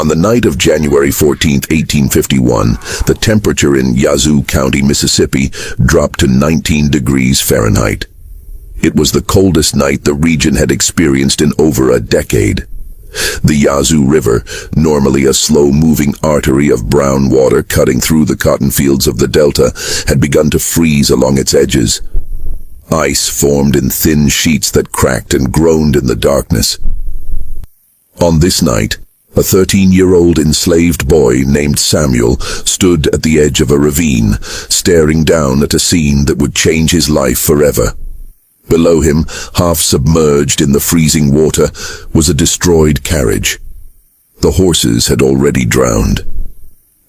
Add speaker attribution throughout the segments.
Speaker 1: On the night of January 14, 1851, the temperature in Yazoo County, Mississippi, dropped to 19 degrees Fahrenheit. It was the coldest night the region had experienced in over a decade. The Yazoo River, normally a slow-moving artery of brown water cutting through the cotton fields of the delta, had begun to freeze along its edges. Ice formed in thin sheets that cracked and groaned in the darkness. On this night, a 13-year-old enslaved boy named Samuel stood at the edge of a ravine, staring down at a scene that would change his life forever. Below him, half submerged in the freezing water, was a destroyed carriage. The horses had already drowned.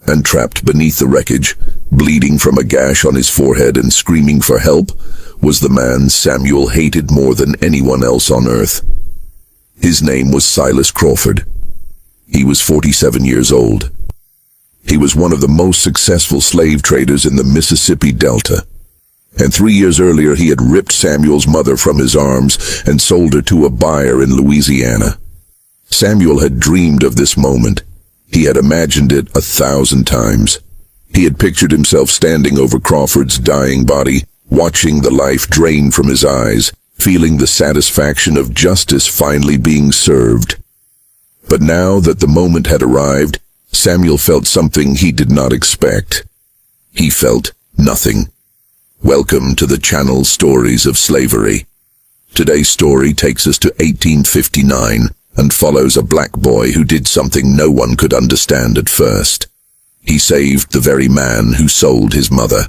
Speaker 1: And trapped beneath the wreckage, bleeding from a gash on his forehead and screaming for help, was the man Samuel hated more than anyone else on earth. His name was Silas Crawford. He was 47 years old. He was one of the most successful slave traders in the Mississippi Delta. And 3 years earlier he had ripped Samuel's mother from his arms and sold her to a buyer in Louisiana. Samuel had dreamed of this moment. He had imagined it 1,000 times. He had pictured himself standing over Crawford's dying body, watching the life drain from his eyes, feeling the satisfaction of justice finally being served. But now that the moment had arrived, Samuel felt something he did not expect. He felt nothing. Welcome to the channel Stories of Slavery. Today's story takes us to 1859 and follows a black boy who did something no one could understand at first. He saved the very man who sold his mother.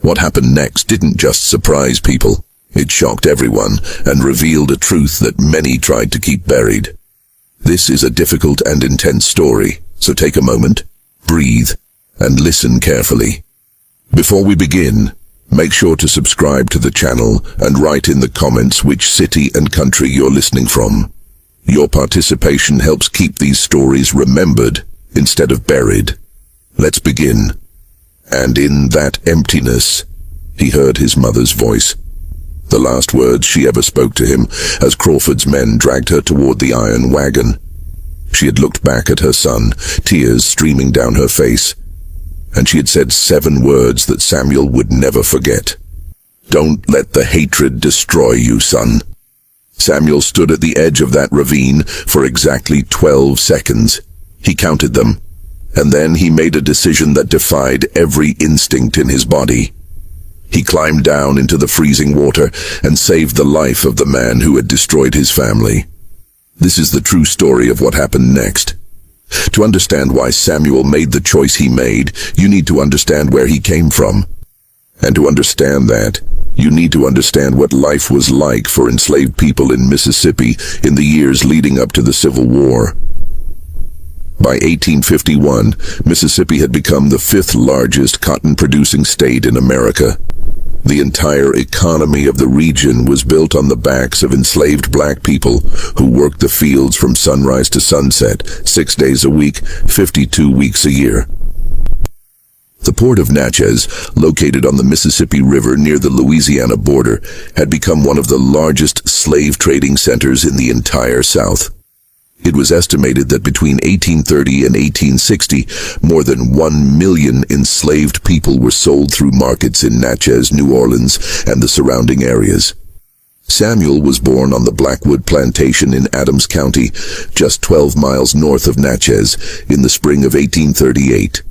Speaker 1: What happened next didn't just surprise people. It shocked everyone and revealed a truth that many tried to keep buried. This is a difficult and intense story, so take a moment, breathe, and listen carefully. Before we begin, make sure to subscribe to the channel and write in the comments which city and country you're listening from. Your participation helps keep these stories remembered instead of buried. Let's begin. And in that emptiness, he heard his mother's voice. The last words she ever spoke to him, as Crawford's men dragged her toward the iron wagon. She had looked back at her son, tears streaming down her face, and she had said 7 words that Samuel would never forget. "Don't let the hatred destroy you, son." Samuel stood at the edge of that ravine for exactly 12 seconds. He counted them, and then he made a decision that defied every instinct in his body. He climbed down into the freezing water and saved the life of the man who had destroyed his family. This is the true story of what happened next. To understand why Samuel made the choice he made, you need to understand where he came from. And to understand that, you need to understand what life was like for enslaved people in Mississippi in the years leading up to the Civil War. By 1851, Mississippi had become the 5th largest cotton-producing state in America. The entire economy of the region was built on the backs of enslaved black people who worked the fields from sunrise to sunset, 6 days a week, 52 weeks a year. The port of Natchez, located on the Mississippi River near the Louisiana border, had become one of the largest slave trading centers in the entire South. It was estimated that between 1830 and 1860, more than 1 million enslaved people were sold through markets in Natchez, New Orleans, and the surrounding areas. Samuel was born on the Blackwood Plantation in Adams County, just 12 miles north of Natchez, in the spring of 1838.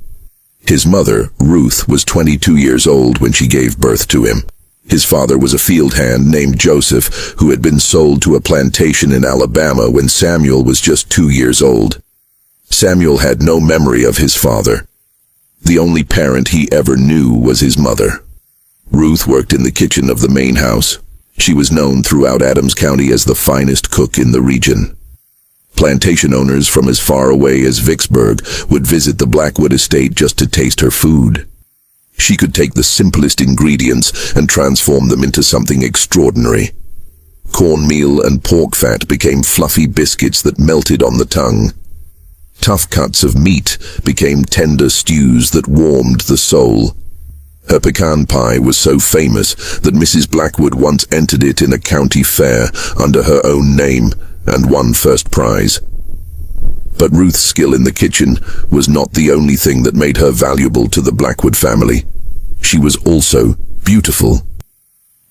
Speaker 1: His mother, Ruth, was 22 years old when she gave birth to him. His father was a field hand named Joseph, who had been sold to a plantation in Alabama when Samuel was just 2 years old. Samuel had no memory of his father. The only parent he ever knew was his mother. Ruth worked in the kitchen of the main house. She was known throughout Adams County as the finest cook in the region. Plantation owners from as far away as Vicksburg would visit the Blackwood estate just to taste her food. She could take the simplest ingredients and transform them into something extraordinary. Cornmeal and pork fat became fluffy biscuits that melted on the tongue. Tough cuts of meat became tender stews that warmed the soul. Her pecan pie was so famous that Mrs. Blackwood once entered it in a county fair under her own name and won first prize. But Ruth's skill in the kitchen was not the only thing that made her valuable to the Blackwood family. She was also beautiful.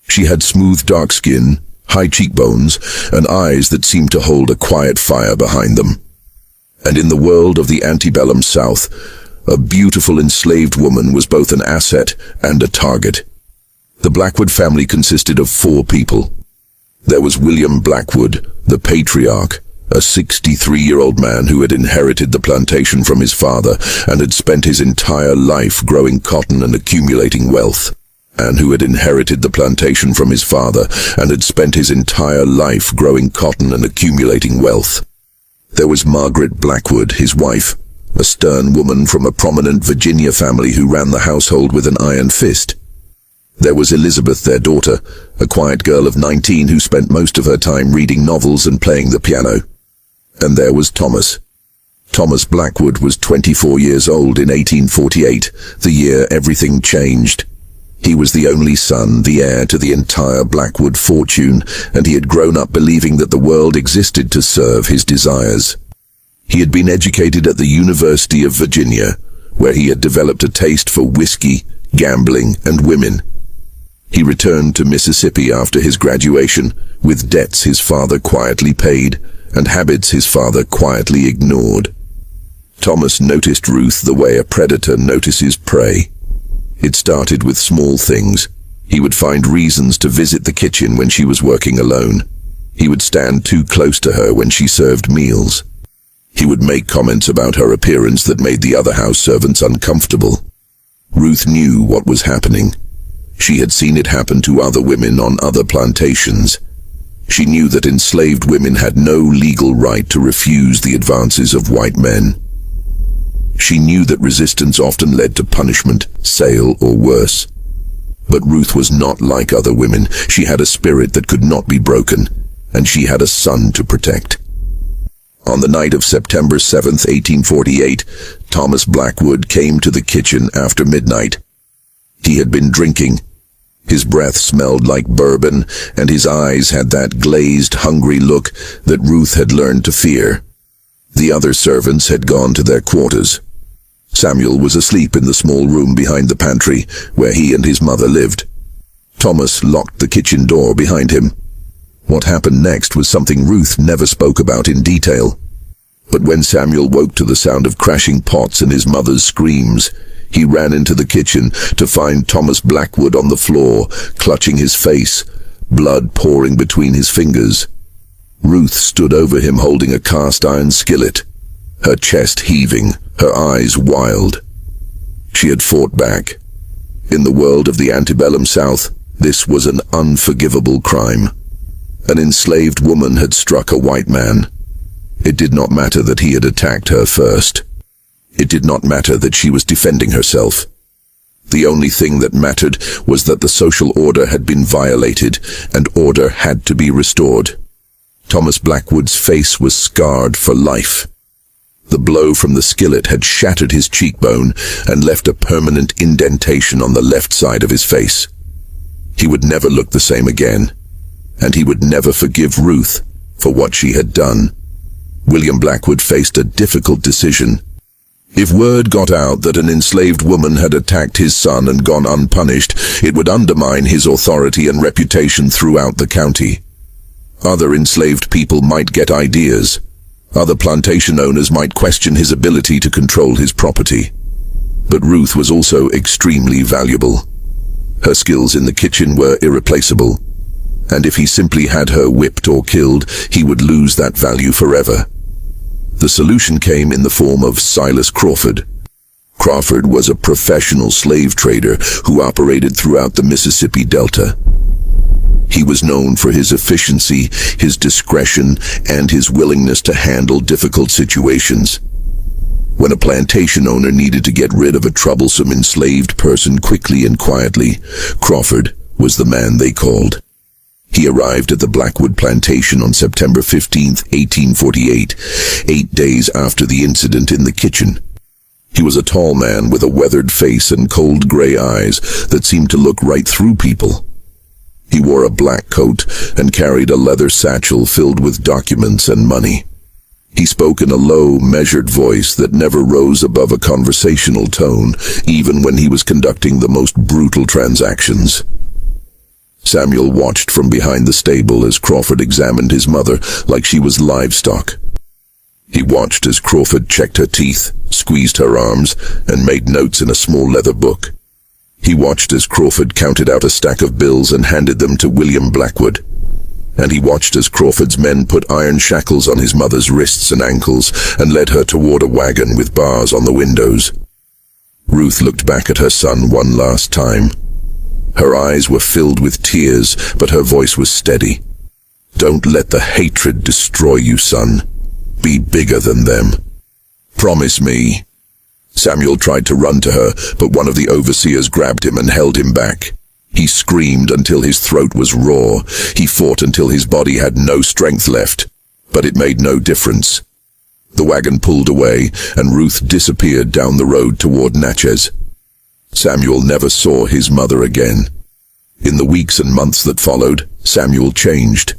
Speaker 1: She had smooth dark skin, high cheekbones, and eyes that seemed to hold a quiet fire behind them. And in the world of the antebellum South, a beautiful enslaved woman was both an asset and a target. The Blackwood family consisted of 4 people. There was William Blackwood, the patriarch, a 63-year-old man who had inherited the plantation from his father and had spent his entire life growing cotton and accumulating wealth. There was Margaret Blackwood, his wife, a stern woman from a prominent Virginia family who ran the household with an iron fist. There was Elizabeth, their daughter, a quiet girl of 19 who spent most of her time reading novels and playing the piano. And there was Thomas. Thomas Blackwood was 24 years old in 1848, the year everything changed. He was the only son, the heir to the entire Blackwood fortune, and he had grown up believing that the world existed to serve his desires. He had been educated at the University of Virginia, where he had developed a taste for whiskey, gambling, and women. He returned to Mississippi after his graduation, with debts his father quietly paid, and habits his father quietly ignored. Thomas noticed Ruth the way a predator notices prey. It started with small things. He would find reasons to visit the kitchen when she was working alone. He would stand too close to her when she served meals. He would make comments about her appearance that made the other house servants uncomfortable. Ruth knew what was happening. She had seen it happen to other women on other plantations. She knew that enslaved women had no legal right to refuse the advances of white men. She knew that resistance often led to punishment, sale, or worse. But Ruth was not like other women. She had a spirit that could not be broken, and she had a son to protect. On the night of September 7th, 1848, Thomas Blackwood came to the kitchen after midnight. He had been drinking. His breath smelled like bourbon, and his eyes had that glazed, hungry look that Ruth had learned to fear. The other servants had gone to their quarters. Samuel was asleep in the small room behind the pantry, where he and his mother lived. Thomas locked the kitchen door behind him. What happened next was something Ruth never spoke about in detail. But when Samuel woke to the sound of crashing pots and his mother's screams, he ran into the kitchen to find Thomas Blackwood on the floor, clutching his face, blood pouring between his fingers. Ruth stood over him holding a cast-iron skillet, her chest heaving, her eyes wild. She had fought back. In the world of the antebellum South, this was an unforgivable crime. An enslaved woman had struck a white man. It did not matter that he had attacked her first. It did not matter that she was defending herself. The only thing that mattered was that the social order had been violated, and order had to be restored. Thomas Blackwood's face was scarred for life. The blow from the skillet had shattered his cheekbone and left a permanent indentation on the left side of his face. He would never look the same again, and he would never forgive Ruth for what she had done. William Blackwood faced a difficult decision. If word got out that an enslaved woman had attacked his son and gone unpunished, it would undermine his authority and reputation throughout the county. Other enslaved people might get ideas. Other plantation owners might question his ability to control his property. But Ruth was also extremely valuable. Her skills in the kitchen were irreplaceable, and if he simply had her whipped or killed, he would lose that value forever. The solution came in the form of Silas Crawford. Crawford was a professional slave trader who operated throughout the Mississippi Delta. He was known for his efficiency, his discretion, and his willingness to handle difficult situations. When a plantation owner needed to get rid of a troublesome enslaved person quickly and quietly, Crawford was the man they called. He arrived at the Blackwood plantation on September 15, 1848, 8 days after the incident in the kitchen. He was a tall man with a weathered face and cold gray eyes that seemed to look right through people. He wore a black coat and carried a leather satchel filled with documents and money. He spoke in a low, measured voice that never rose above a conversational tone, even when he was conducting the most brutal transactions. Samuel watched from behind the stable as Crawford examined his mother like she was livestock. He watched as Crawford checked her teeth, squeezed her arms, and made notes in a small leather book. He watched as Crawford counted out a stack of bills and handed them to William Blackwood. And he watched as Crawford's men put iron shackles on his mother's wrists and ankles and led her toward a wagon with bars on the windows. Ruth looked back at her son one last time. Her eyes were filled with tears, but her voice was steady. "Don't let the hatred destroy you, son. Be bigger than them. Promise me." Samuel tried to run to her, but one of the overseers grabbed him and held him back. He screamed until his throat was raw. He fought until his body had no strength left, but it made no difference. The wagon pulled away, and Ruth disappeared down the road toward Natchez. Samuel never saw his mother again. In the weeks and months that followed, Samuel changed.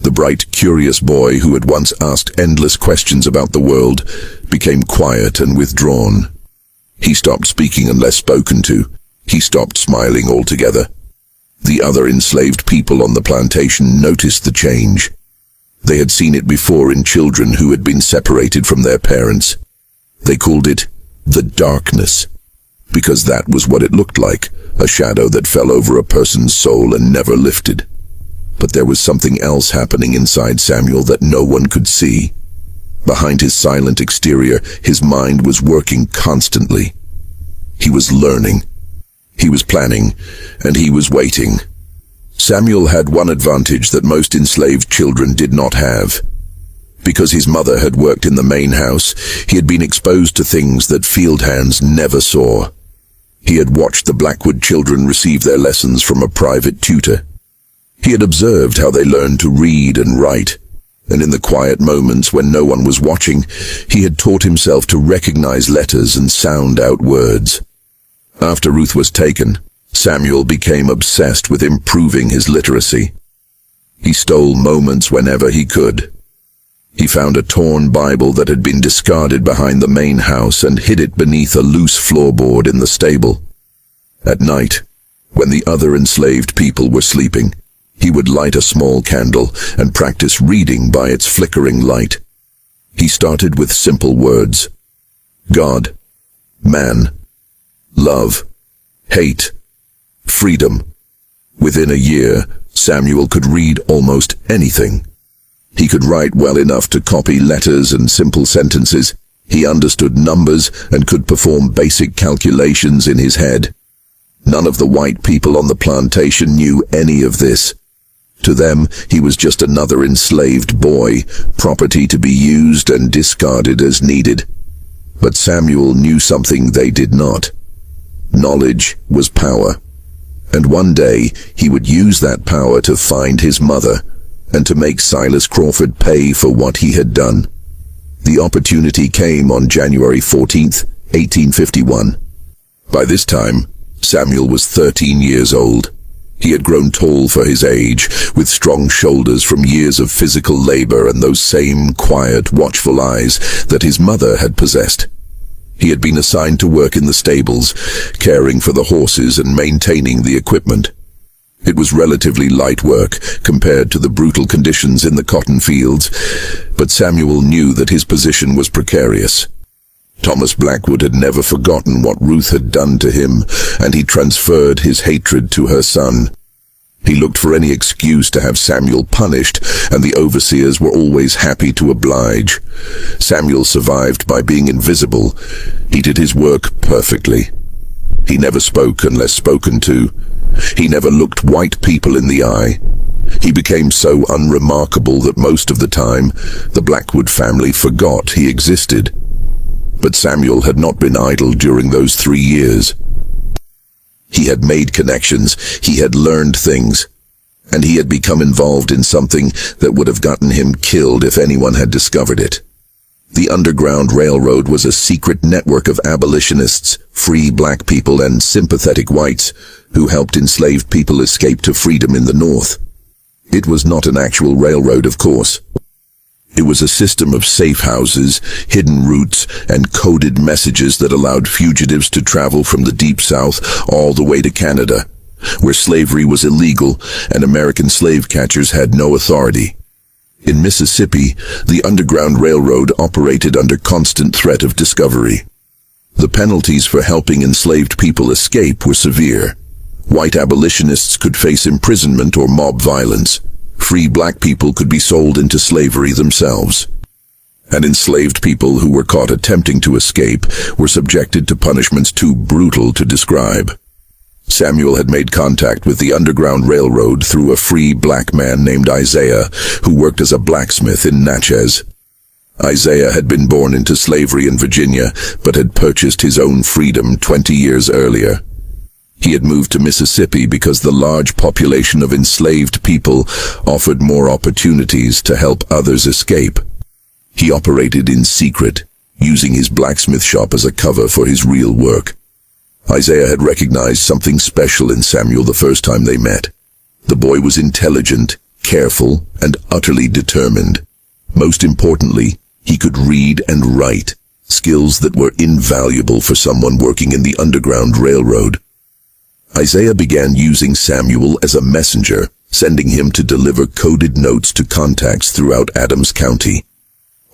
Speaker 1: The bright, curious boy who had once asked endless questions about the world became quiet and withdrawn. He stopped speaking unless spoken to. He stopped smiling altogether. The other enslaved people on the plantation noticed the change. They had seen it before in children who had been separated from their parents. They called it the darkness, because that was what it looked like, a shadow that fell over a person's soul and never lifted. But there was something else happening inside Samuel that no one could see. Behind his silent exterior, his mind was working constantly. He was learning. He was planning, and he was waiting. Samuel had one advantage that most enslaved children did not have. Because his mother had worked in the main house, he had been exposed to things that field hands never saw. He had watched the Blackwood children receive their lessons from a private tutor. He had observed how they learned to read and write, and in the quiet moments when no one was watching, he had taught himself to recognize letters and sound out words. After Ruth was taken, Samuel became obsessed with improving his literacy. He stole moments whenever he could. He found a torn Bible that had been discarded behind the main house and hid it beneath a loose floorboard in the stable. At night, when the other enslaved people were sleeping, he would light a small candle and practice reading by its flickering light. He started with simple words: God, man, love, hate, freedom. Within a year, Samuel could read almost anything. He could write well enough to copy letters and simple sentences. He understood numbers and could perform basic calculations in his head. None of the white people on the plantation knew any of this. To them, he was just another enslaved boy, property to be used and discarded as needed. But Samuel knew something they did not. Knowledge was power. And one day, he would use that power to find his mother, and to make Silas Crawford pay for what he had done. The opportunity came on January 14th, 1851. By this time, Samuel was 13 years old. He had grown tall for his age, with strong shoulders from years of physical labor and those same quiet, watchful eyes that his mother had possessed. He had been assigned to work in the stables, caring for the horses and maintaining the equipment. It was relatively light work compared to the brutal conditions in the cotton fields, but Samuel knew that his position was precarious. Thomas Blackwood had never forgotten what Ruth had done to him, and he transferred his hatred to her son. He looked for any excuse to have Samuel punished, and the overseers were always happy to oblige. Samuel survived by being invisible. He did his work perfectly. He never spoke unless spoken to. He never looked white people in the eye. He became so unremarkable that most of the time, the Blackwood family forgot he existed. But Samuel had not been idle during those 3 years. He had made connections, he had learned things, and he had become involved in something that would have gotten him killed if anyone had discovered it. The Underground Railroad was a secret network of abolitionists, free black people, and sympathetic whites who helped enslaved people escape to freedom in the North. It was not an actual railroad, of course. It was a system of safe houses, hidden routes, and coded messages that allowed fugitives to travel from the Deep South all the way to Canada, where slavery was illegal and American slave catchers had no authority. In Mississippi, the Underground Railroad operated under constant threat of discovery. The penalties for helping enslaved people escape were severe. White abolitionists could face imprisonment or mob violence. Free black people could be sold into slavery themselves. And enslaved people who were caught attempting to escape were subjected to punishments too brutal to describe. Samuel had made contact with the Underground Railroad through a free black man named Isaiah, who worked as a blacksmith in Natchez. Isaiah had been born into slavery in Virginia, but had purchased his own freedom 20 years earlier. He had moved to Mississippi because the large population of enslaved people offered more opportunities to help others escape. He operated in secret, using his blacksmith shop as a cover for his real work. Isaiah had recognized something special in Samuel the first time they met. The boy was intelligent, careful, and utterly determined. Most importantly, he could read and write, skills that were invaluable for someone working in the Underground Railroad. Isaiah began using Samuel as a messenger, sending him to deliver coded notes to contacts throughout Adams County.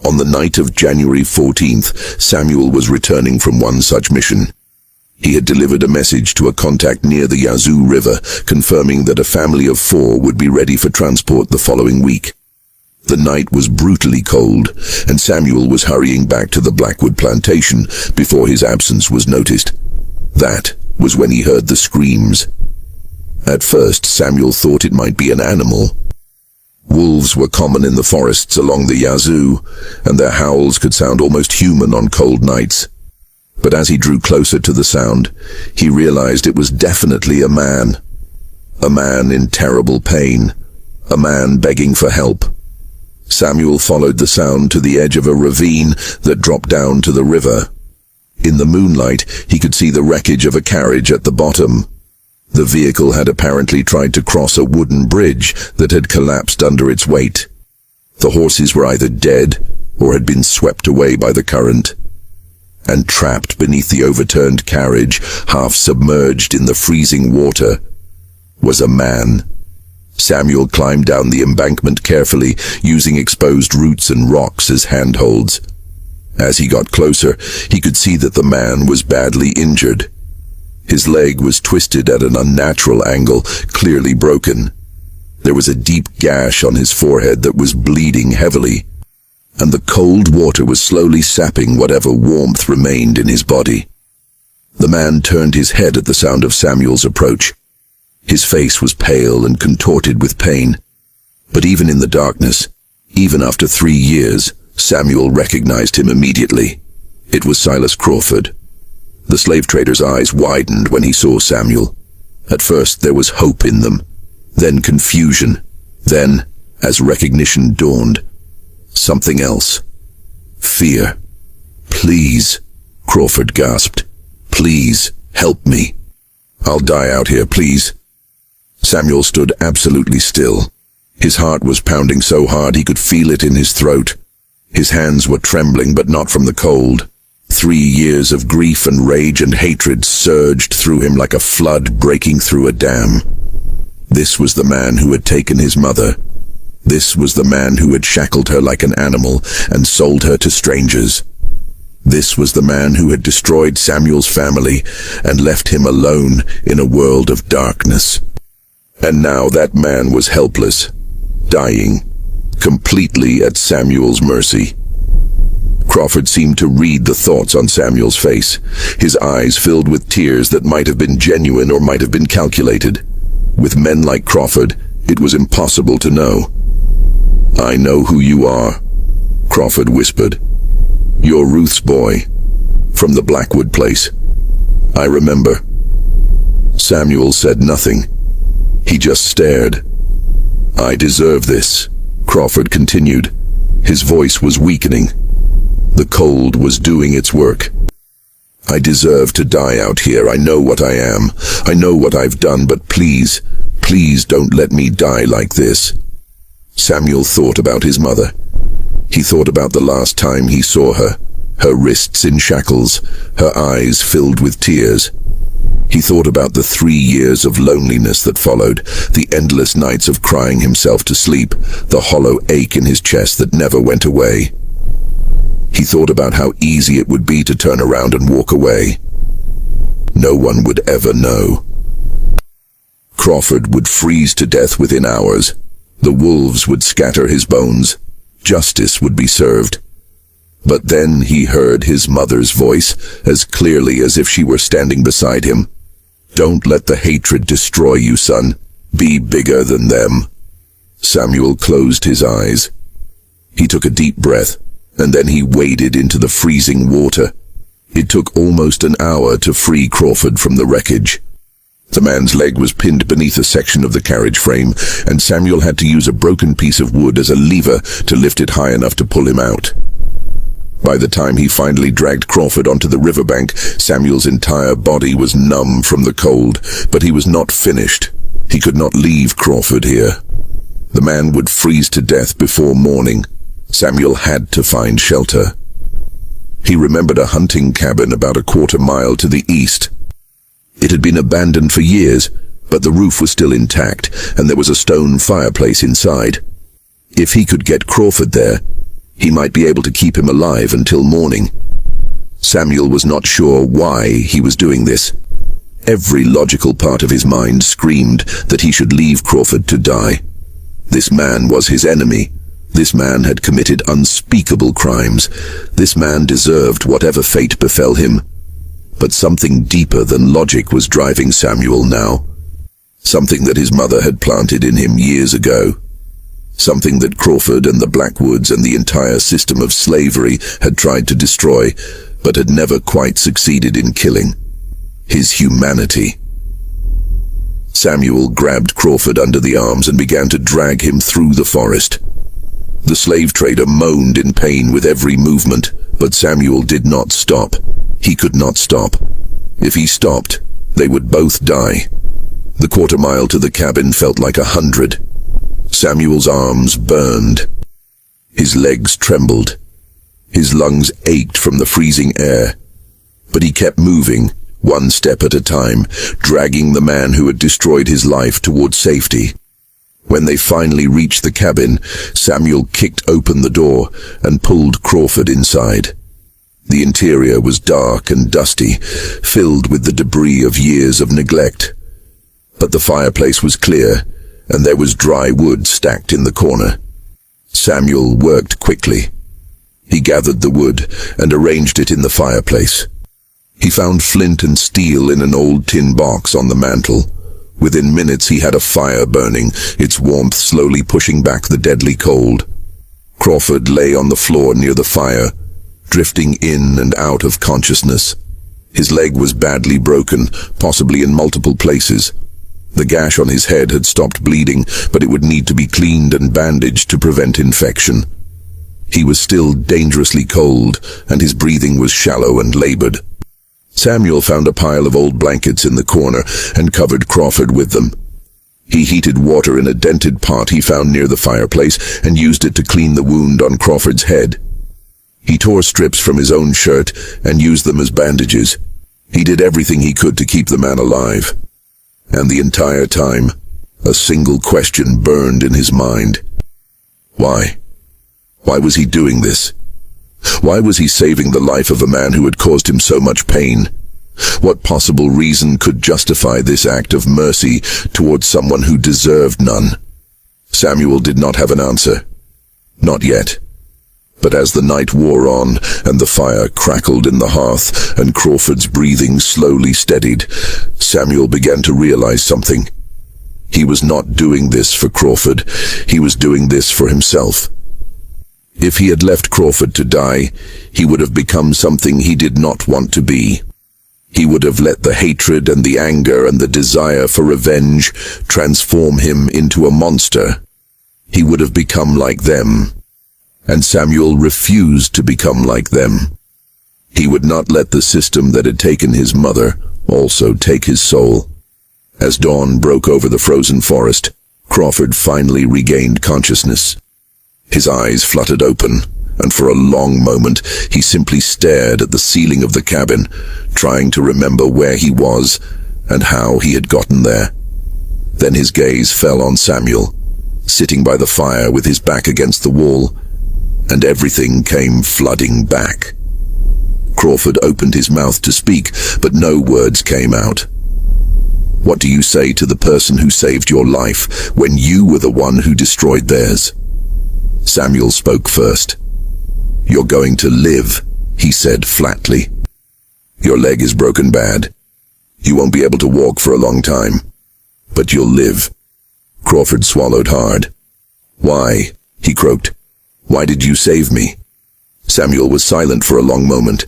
Speaker 1: On the night of January 14th, Samuel was returning from one such mission. He had delivered a message to a contact near the Yazoo River, confirming that a family of 4 would be ready for transport the following week. The night was brutally cold, and Samuel was hurrying back to the Blackwood plantation before his absence was noticed. That was when he heard the screams. At first, Samuel thought it might be an animal. Wolves were common in the forests along the Yazoo, and their howls could sound almost human on cold nights. But as he drew closer to the sound, he realized it was definitely a man. A man in terrible pain. A man begging for help. Samuel followed the sound to the edge of a ravine that dropped down to the river. In the moonlight, he could see the wreckage of a carriage at the bottom. The vehicle had apparently tried to cross a wooden bridge that had collapsed under its weight. The horses were either dead or had been swept away by the current. And trapped beneath the overturned carriage, half submerged in the freezing water, was a man. Samuel climbed down the embankment carefully, using exposed roots and rocks as handholds. As he got closer, he could see that the man was badly injured. His leg was twisted at an unnatural angle, clearly broken. There was a deep gash on his forehead that was bleeding heavily, and the cold water was slowly sapping whatever warmth remained in his body. The man turned his head at the sound of Samuel's approach. His face was pale and contorted with pain. But even in the darkness, even after 3 years, Samuel recognized him immediately. It was Silas Crawford. The slave trader's eyes widened when he saw Samuel. At first there was hope in them, then confusion, then, as recognition dawned, something else. Fear. "Please," Crawford gasped. "Please, help me. I'll die out here, please." Samuel stood absolutely still. His heart was pounding so hard he could feel it in his throat. His hands were trembling, but not from the cold. 3 years of grief and rage and hatred surged through him like a flood breaking through a dam. This was the man who had taken his mother. This was the man who had shackled her like an animal and sold her to strangers. This was the man who had destroyed Samuel's family and left him alone in a world of darkness. And now that man was helpless, dying, completely at Samuel's mercy. Crawford seemed to read the thoughts on Samuel's face, his eyes filled with tears that might have been genuine or might have been calculated. With men like Crawford, it was impossible to know. "I know who you are," Crawford whispered. "You're Ruth's boy, from the Blackwood place. I remember." Samuel said nothing. He just stared. "I deserve this," Crawford continued. His voice was weakening. The cold was doing its work. "I deserve to die out here. I know what I am. I know what I've done, but please, please don't let me die like this." Samuel thought about his mother. He thought about the last time he saw her, her wrists in shackles, her eyes filled with tears. He thought about the 3 years of loneliness that followed, the endless nights of crying himself to sleep, the hollow ache in his chest that never went away. He thought about how easy it would be to turn around and walk away. No one would ever know. Crawford would freeze to death within hours. The wolves would scatter his bones. Justice would be served. But then he heard his mother's voice, as clearly as if she were standing beside him. "Don't let the hatred destroy you, son. Be bigger than them." Samuel closed his eyes. He took a deep breath, and then he waded into the freezing water. It took almost an hour to free Crawford from the wreckage. The man's leg was pinned beneath a section of the carriage frame, and Samuel had to use a broken piece of wood as a lever to lift it high enough to pull him out. By the time he finally dragged Crawford onto the riverbank, Samuel's entire body was numb from the cold, but he was not finished. He could not leave Crawford here. The man would freeze to death before morning. Samuel had to find shelter. He remembered a hunting cabin about a quarter-mile to the east. It had been abandoned for years, but the roof was still intact, and there was a stone fireplace inside. If he could get Crawford there, he might be able to keep him alive until morning. Samuel was not sure why he was doing this. Every logical part of his mind screamed that he should leave Crawford to die. This man was his enemy. This man had committed unspeakable crimes. This man deserved whatever fate befell him. But something deeper than logic was driving Samuel now. Something that his mother had planted in him years ago. Something that Crawford and the Blackwoods and the entire system of slavery had tried to destroy, but had never quite succeeded in killing. His humanity. Samuel grabbed Crawford under the arms and began to drag him through the forest. The slave trader moaned in pain with every movement, but Samuel did not stop. He could not stop. If he stopped, they would both die. The quarter-mile to the cabin felt like 100. Samuel's arms burned. His legs trembled. His lungs ached from the freezing air. But he kept moving, one step at a time, dragging the man who had destroyed his life toward safety. When they finally reached the cabin, Samuel kicked open the door and pulled Crawford inside. The interior was dark and dusty, filled with the debris of years of neglect. But the fireplace was clear, and there was dry wood stacked in the corner. Samuel worked quickly. He gathered the wood and arranged it in the fireplace. He found flint and steel in an old tin box on the mantel. Within minutes he had a fire burning, its warmth slowly pushing back the deadly cold. Crawford lay on the floor near the fire, drifting in and out of consciousness. His leg was badly broken, possibly in multiple places. The gash on his head had stopped bleeding, but it would need to be cleaned and bandaged to prevent infection. He was still dangerously cold, and his breathing was shallow and labored. Samuel found a pile of old blankets in the corner and covered Crawford with them. He heated water in a dented pot he found near the fireplace and used it to clean the wound on Crawford's head. He tore strips from his own shirt and used them as bandages. He did everything he could to keep the man alive. And the entire time, a single question burned in his mind. Why? Why was he doing this? Why was he saving the life of a man who had caused him so much pain? What possible reason could justify this act of mercy towards someone who deserved none? Samuel did not have an answer. Not yet. But as the night wore on, and the fire crackled in the hearth, and Crawford's breathing slowly steadied, Samuel began to realize something. He was not doing this for Crawford. He was doing this for himself. If he had left Crawford to die, he would have become something he did not want to be. He would have let the hatred and the anger and the desire for revenge transform him into a monster. He would have become like them. And Samuel refused to become like them. He would not let the system that had taken his mother also take his soul. As dawn broke over the frozen forest, Crawford finally regained consciousness. His eyes fluttered open, and for a long moment he simply stared at the ceiling of the cabin, trying to remember where he was and how he had gotten there. Then his gaze fell on Samuel, sitting by the fire with his back against the wall, and everything came flooding back. Crawford opened his mouth to speak, but no words came out. What do you say to the person who saved your life when you were the one who destroyed theirs? Samuel spoke first. You're going to live, he said flatly. Your leg is broken bad. You won't be able to walk for a long time, but you'll live. Crawford swallowed hard. Why? He croaked. Why did you save me? Samuel was silent for a long moment.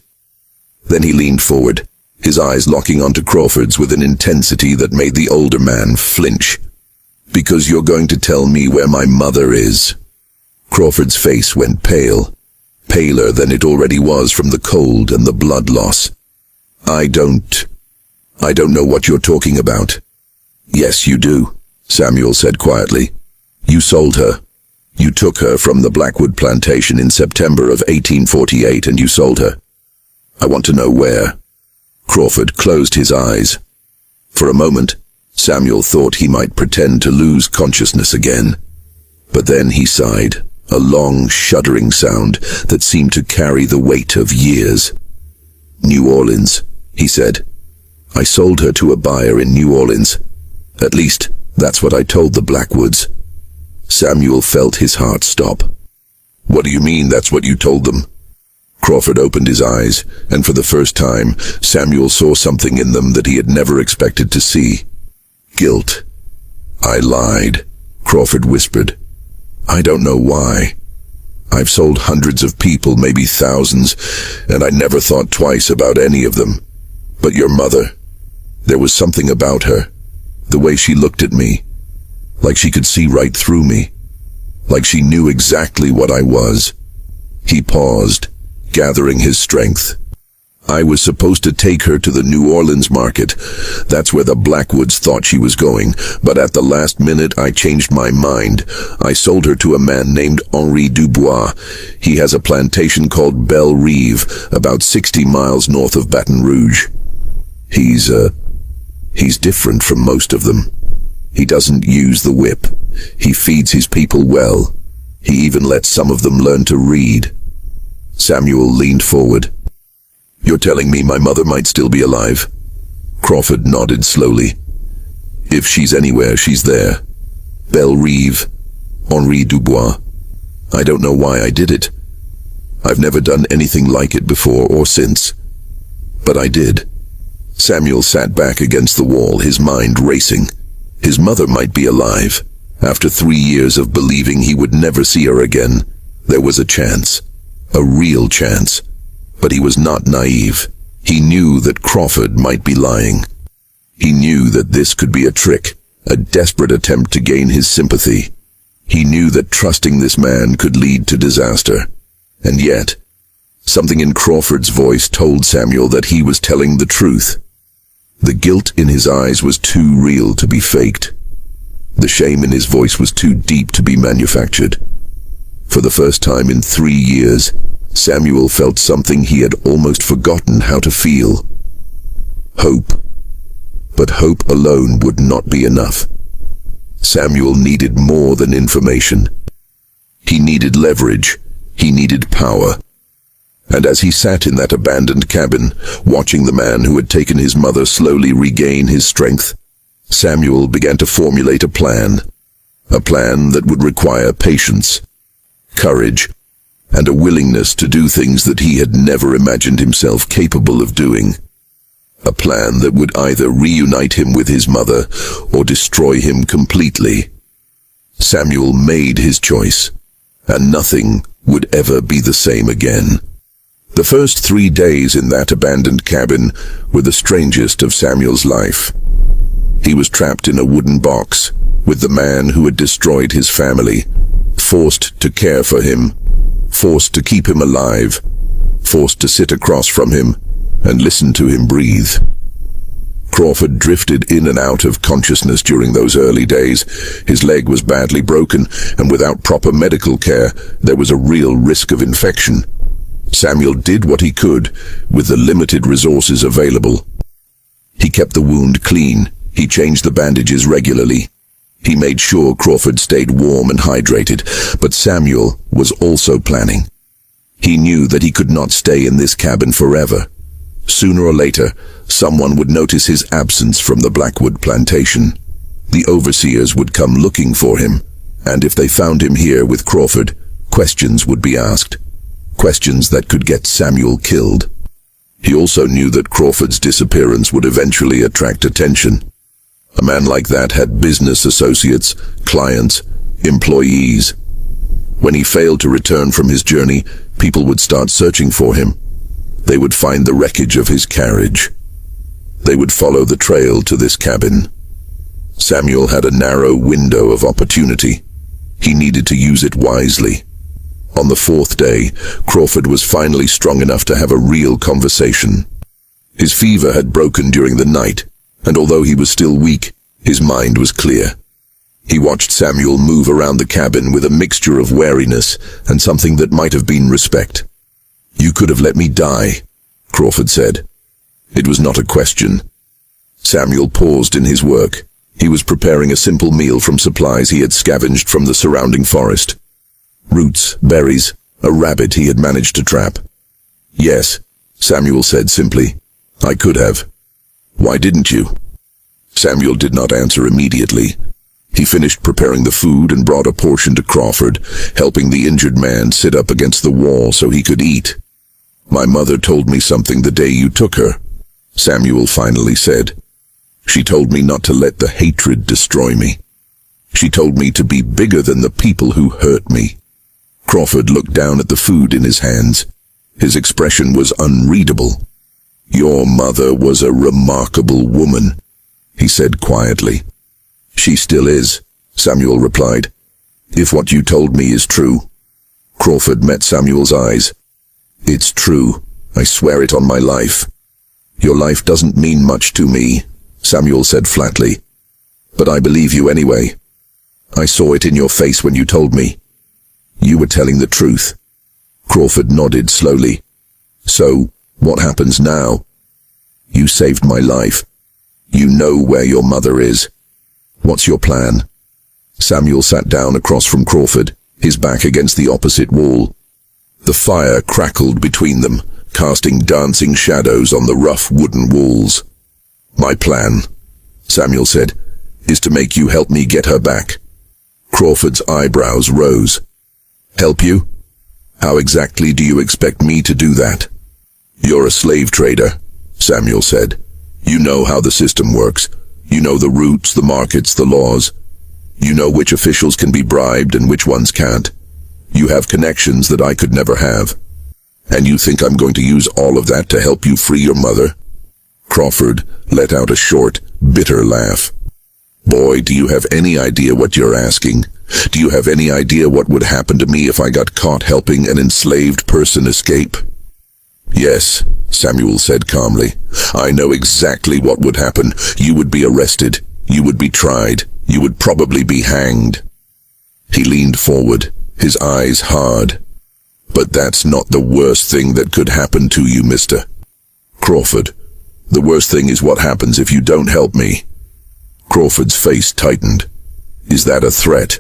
Speaker 1: Then he leaned forward, his eyes locking onto Crawford's with an intensity that made the older man flinch. Because you're going to tell me where my mother is. Crawford's face went pale, paler than it already was from the cold and the blood loss. I don't know what you're talking about. Yes, you do, Samuel said quietly. You sold her. You took her from the Blackwood plantation in September of 1848 and you sold her. I want to know where. Crawford closed his eyes. For a moment, Samuel thought he might pretend to lose consciousness again. But then he sighed, a long, shuddering sound that seemed to carry the weight of years. New Orleans, he said. I sold her to a buyer in New Orleans. At least, that's what I told the Blackwoods. Samuel felt his heart stop. What do you mean that's what you told them? Crawford opened his eyes, and for the first time, Samuel saw something in them that he had never expected to see. Guilt. I lied, Crawford whispered. I don't know why. I've sold hundreds of people, maybe thousands, and I never thought twice about any of them. But your mother, there was something about her, the way she looked at me, like she could see right through me, like she knew exactly what I was. He paused, gathering his strength. I was supposed to take her to the New Orleans market. That's where the Blackwoods thought she was going, but at the last minute I changed my mind. I sold her to a man named Henri Dubois. He has a plantation called Belle Rive, about 60 miles north of Baton Rouge. He's different from most of them. He doesn't use the whip. He feeds his people well. He even lets some of them learn to read. Samuel leaned forward. You're telling me my mother might still be alive? Crawford nodded slowly. If she's anywhere, she's there. Belle Rive, Henri Dubois. I don't know why I did it. I've never done anything like it before or since. But I did. Samuel sat back against the wall, his mind racing. His mother might be alive. After 3 years of believing he would never see her again, there was a chance. A real chance. But he was not naive. He knew that Crawford might be lying. He knew that this could be a trick, a desperate attempt to gain his sympathy. He knew that trusting this man could lead to disaster. And yet, something in Crawford's voice told Samuel that he was telling the truth. The guilt in his eyes was too real to be faked. The shame in his voice was too deep to be manufactured. For the first time in 3 years, Samuel felt something he had almost forgotten how to feel. Hope. But hope alone would not be enough. Samuel needed more than information. He needed leverage. He needed power. And as he sat in that abandoned cabin, watching the man who had taken his mother slowly regain his strength, Samuel began to formulate a plan that would require patience, courage, and a willingness to do things that he had never imagined himself capable of doing. A plan that would either reunite him with his mother or destroy him completely. Samuel made his choice, and nothing would ever be the same again. The first 3 days in that abandoned cabin were the strangest of Samuel's life. He was trapped in a wooden box with the man who had destroyed his family, forced to care for him, forced to keep him alive, forced to sit across from him and listen to him breathe. Crawford drifted in and out of consciousness during those early days. His leg was badly broken, and without proper medical care, there was a real risk of infection. Samuel did what he could with the limited resources available. He kept the wound clean. He changed the bandages regularly. He made sure Crawford stayed warm and hydrated, but Samuel was also planning. He knew that he could not stay in this cabin forever. Sooner or later, someone would notice his absence from the Blackwood plantation. The overseers would come looking for him, and if they found him here with Crawford, questions would be asked. Questions that could get Samuel killed. He also knew that Crawford's disappearance would eventually attract attention. A man like that had business associates, clients, employees. When he failed to return from his journey, people would start searching for him. They would find the wreckage of his carriage. They would follow the trail to this cabin. Samuel had a narrow window of opportunity. He needed to use it wisely. On the fourth day, Crawford was finally strong enough to have a real conversation. His fever had broken during the night, and although he was still weak, his mind was clear. He watched Samuel move around the cabin with a mixture of wariness and something that might have been respect. "You could have let me die," Crawford said. It was not a question. Samuel paused in his work. He was preparing a simple meal from supplies he had scavenged from the surrounding forest. Roots, berries, a rabbit he had managed to trap. "Yes," Samuel said simply. "I could have." "Why didn't you?" Samuel did not answer immediately. He finished preparing the food and brought a portion to Crawford, helping the injured man sit up against the wall so he could eat. "My mother told me something the day you took her," Samuel finally said. "She told me not to let the hatred destroy me. She told me to be bigger than the people who hurt me." Crawford looked down at the food in his hands. His expression was unreadable. "Your mother was a remarkable woman," he said quietly. "She still is," Samuel replied. "If what you told me is true." Crawford met Samuel's eyes. "It's true. I swear it on my life." "Your life doesn't mean much to me," Samuel said flatly. "But I believe you anyway. I saw it in your face when you told me. You were telling the truth." Crawford nodded slowly. "So, what happens now?" "You saved my life. You know where your mother is. What's your plan?" Samuel sat down across from Crawford, his back against the opposite wall. The fire crackled between them, casting dancing shadows on the rough wooden walls. "My plan," Samuel said, "is to make you help me get her back." Crawford's eyebrows rose. "Help you? How exactly do you expect me to do that?" "You're a slave trader," Samuel said. "You know how the system works. You know the routes, the markets, the laws. You know which officials can be bribed and which ones can't. You have connections that I could never have. And you think I'm going to use all of that to help you free your mother?" Crawford let out a short, bitter laugh. "Boy, do you have any idea what you're asking? Do you have any idea what would happen to me if I got caught helping an enslaved person escape?" "Yes," Samuel said calmly. "I know exactly what would happen. You would be arrested. You would be tried. You would probably be hanged." He leaned forward, his eyes hard. "But that's not the worst thing that could happen to you, Mr. Crawford. The worst thing is what happens if you don't help me." Crawford's face tightened. "Is that a threat?"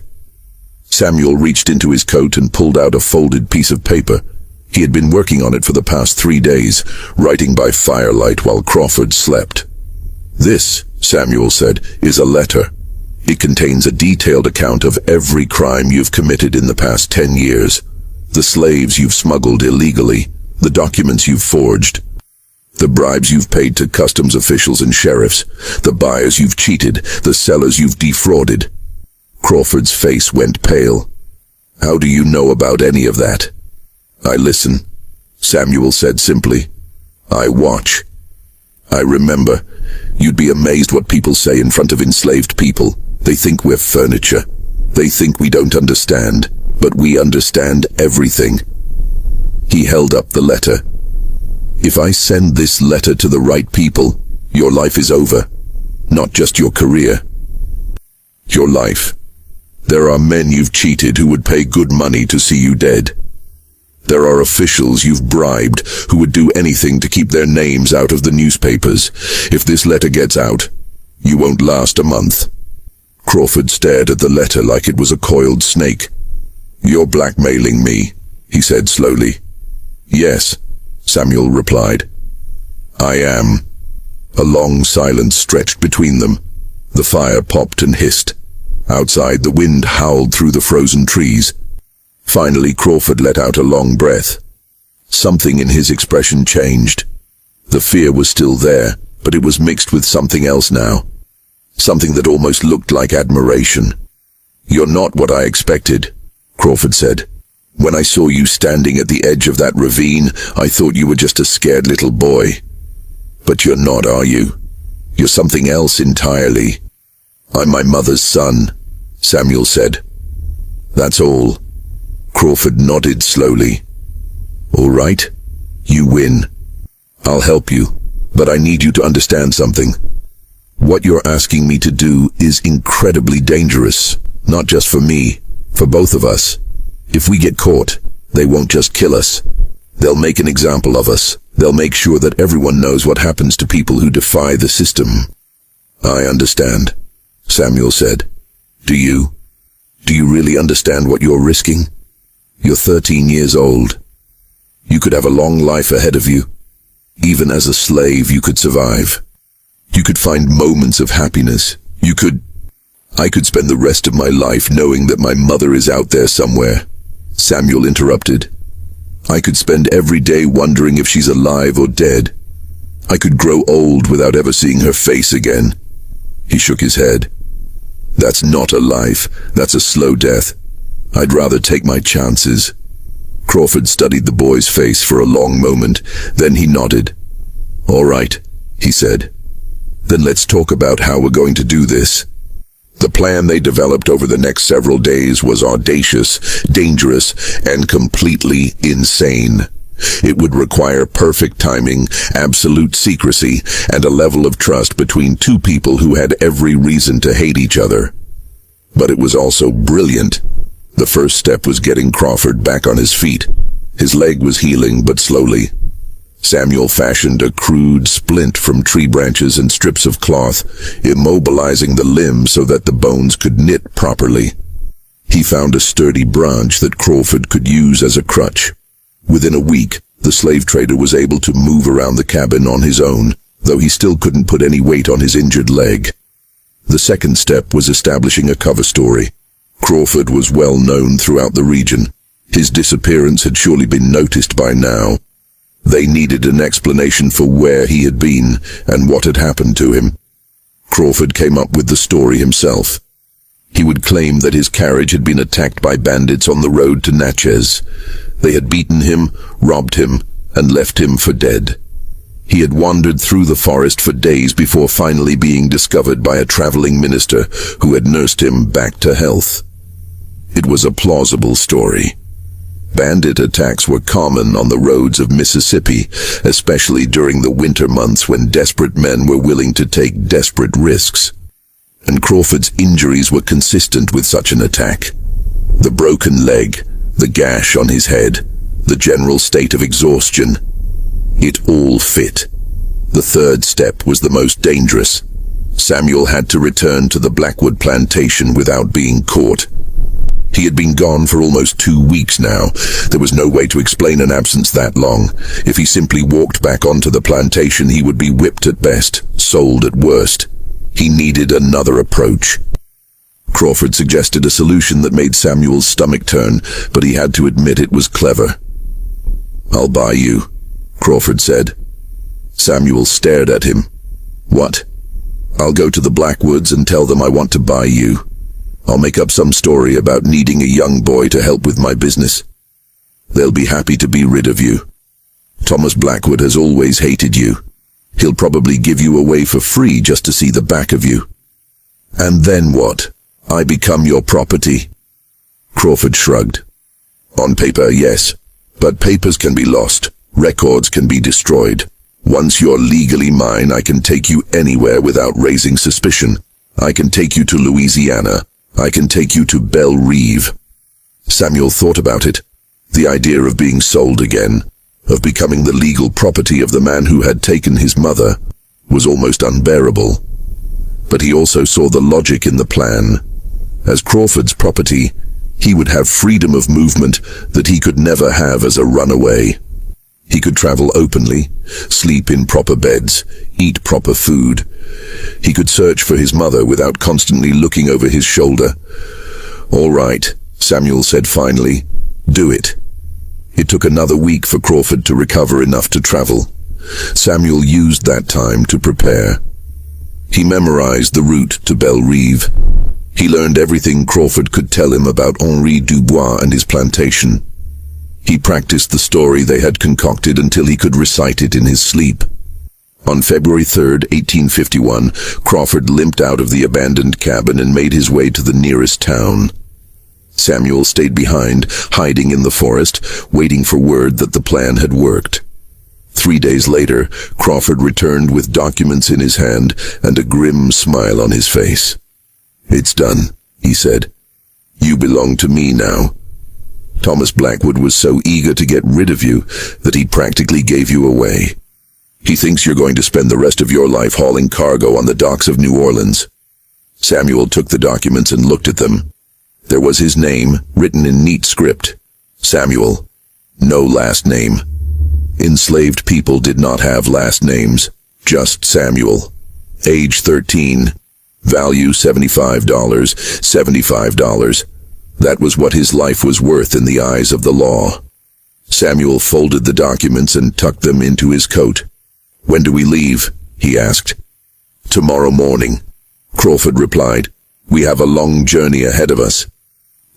Speaker 1: Samuel reached into his coat and pulled out a folded piece of paper. He had been working on it for the past 3 days, writing by firelight while Crawford slept. "This," Samuel said, "is a letter. It contains a detailed account of every crime you've committed in the past 10 years. The slaves you've smuggled illegally, the documents you've forged, the bribes you've paid to customs officials and sheriffs, the buyers you've cheated, the sellers you've defrauded." Crawford's face went pale. "How do you know about any of that?" "I listen," Samuel said simply. "I watch. I remember. You'd be amazed what people say in front of enslaved people. They think we're furniture. They think we don't understand, but we understand everything." He held up the letter. "If I send this letter to the right people, Your life is over. Not just your career. Your life. There are men you've cheated who would pay good money to see you dead. There are officials you've bribed who would do anything to keep their names out of the newspapers. If this letter gets out, you won't last a month. Crawford stared at the letter like it was a coiled snake. You're blackmailing me, he said slowly. Yes, Samuel replied. I am. A long silence stretched between them. The fire popped and hissed. Outside, the wind howled through the frozen trees. Finally, Crawford let out a long breath. Something in his expression changed. The fear was still there, but it was mixed with something else now. Something that almost looked like admiration. You're not what I expected, Crawford said. When I saw you standing at the edge of that ravine, I thought you were just a scared little boy. But you're not, are you? You're something else entirely. I'm my mother's son, Samuel said. That's all. Crawford nodded slowly. All right, you win. I'll help you, but I need you to understand something. What you're asking me to do is incredibly dangerous, not just for me, for both of us. If we get caught, they won't just kill us. They'll make an example of us. They'll make sure that everyone knows what happens to people who defy the system. I understand, Samuel said. Do you? Do you really understand what you're risking? You're 13 years old. You could have a long life ahead of you. Even as a slave, you could survive. You could find moments of happiness. I could spend the rest of my life knowing that my mother is out there somewhere. Samuel interrupted. I could spend every day wondering if she's alive or dead. I could grow old without ever seeing her face again. He shook his head. That's not a life. That's a slow death. I'd rather take my chances. Crawford studied the boy's face for a long moment. Then he nodded. All right, he said. Then let's talk about how we're going to do this. The plan they developed over the next several days was audacious, dangerous, and completely insane. It would require perfect timing, absolute secrecy, and a level of trust between two people who had every reason to hate each other. But it was also brilliant. The first step was getting Crawford back on his feet. His leg was healing, but slowly. Samuel fashioned a crude splint from tree branches and strips of cloth, immobilizing the limb so that the bones could knit properly. He found a sturdy branch that Crawford could use as a crutch. Within a week, the slave trader was able to move around the cabin on his own, though he still couldn't put any weight on his injured leg. The second step was establishing a cover story. Crawford was well known throughout the region. His disappearance had surely been noticed by now. They needed an explanation for where he had been and what had happened to him. Crawford came up with the story himself. He would claim that his carriage had been attacked by bandits on the road to Natchez. They had beaten him, robbed him, and left him for dead. He had wandered through the forest for days before finally being discovered by a traveling minister who had nursed him back to health. It was a plausible story. Bandit attacks were common on the roads of Mississippi, especially during the winter months when desperate men were willing to take desperate risks. And Crawford's injuries were consistent with such an attack. The broken leg, the gash on his head, the general state of exhaustion. It all fit. The third step was the most dangerous. Samuel had to return to the Blackwood plantation without being caught. He had been gone for almost 2 weeks now. There was no way to explain an absence that long. If he simply walked back onto the plantation, he would be whipped at best, sold at worst. He needed another approach. Crawford suggested a solution that made Samuel's stomach turn, but he had to admit it was clever. I'll buy you, Crawford said. Samuel stared at him. What? I'll go to the Blackwoods and tell them I want to buy you. I'll make up some story about needing a young boy to help with my business. They'll be happy to be rid of you. Thomas Blackwood has always hated you. He'll probably give you away for free just to see the back of you. And then what? I become your property? Crawford shrugged. On paper, yes. But papers can be lost. Records can be destroyed. Once you're legally mine, I can take you anywhere without raising suspicion. I can take you to Louisiana. I can take you to Belle Reve. Samuel thought about it. The idea of being sold again, of becoming the legal property of the man who had taken his mother, was almost unbearable. But he also saw the logic in the plan. As Crawford's property, he would have freedom of movement that he could never have as a runaway. He could travel openly, sleep in proper beds, eat proper food. He could search for his mother without constantly looking over his shoulder. "All right," Samuel said finally. "Do it." It took another week for Crawford to recover enough to travel. Samuel used that time to prepare. He memorized the route to Belle Reve. He learned everything Crawford could tell him about Henri Dubois and his plantation. He practiced the story they had concocted until he could recite it in his sleep. On February 3rd, 1851, Crawford limped out of the abandoned cabin and made his way to the nearest town. Samuel stayed behind, hiding in the forest, waiting for word that the plan had worked. 3 days later, Crawford returned with documents in his hand and a grim smile on his face. "It's done," he said. "You belong to me now. Thomas Blackwood was so eager to get rid of you that he practically gave you away. He thinks you're going to spend the rest of your life hauling cargo on the docks of New Orleans." Samuel took the documents and looked at them. There was his name, written in neat script. Samuel. No last name. Enslaved people did not have last names, just Samuel. Age 13. Value $75. $75. That was what his life was worth in the eyes of the law. Samuel folded the documents and tucked them into his coat. "When do we leave?" he asked. "Tomorrow morning," Crawford replied. "We have a long journey ahead of us."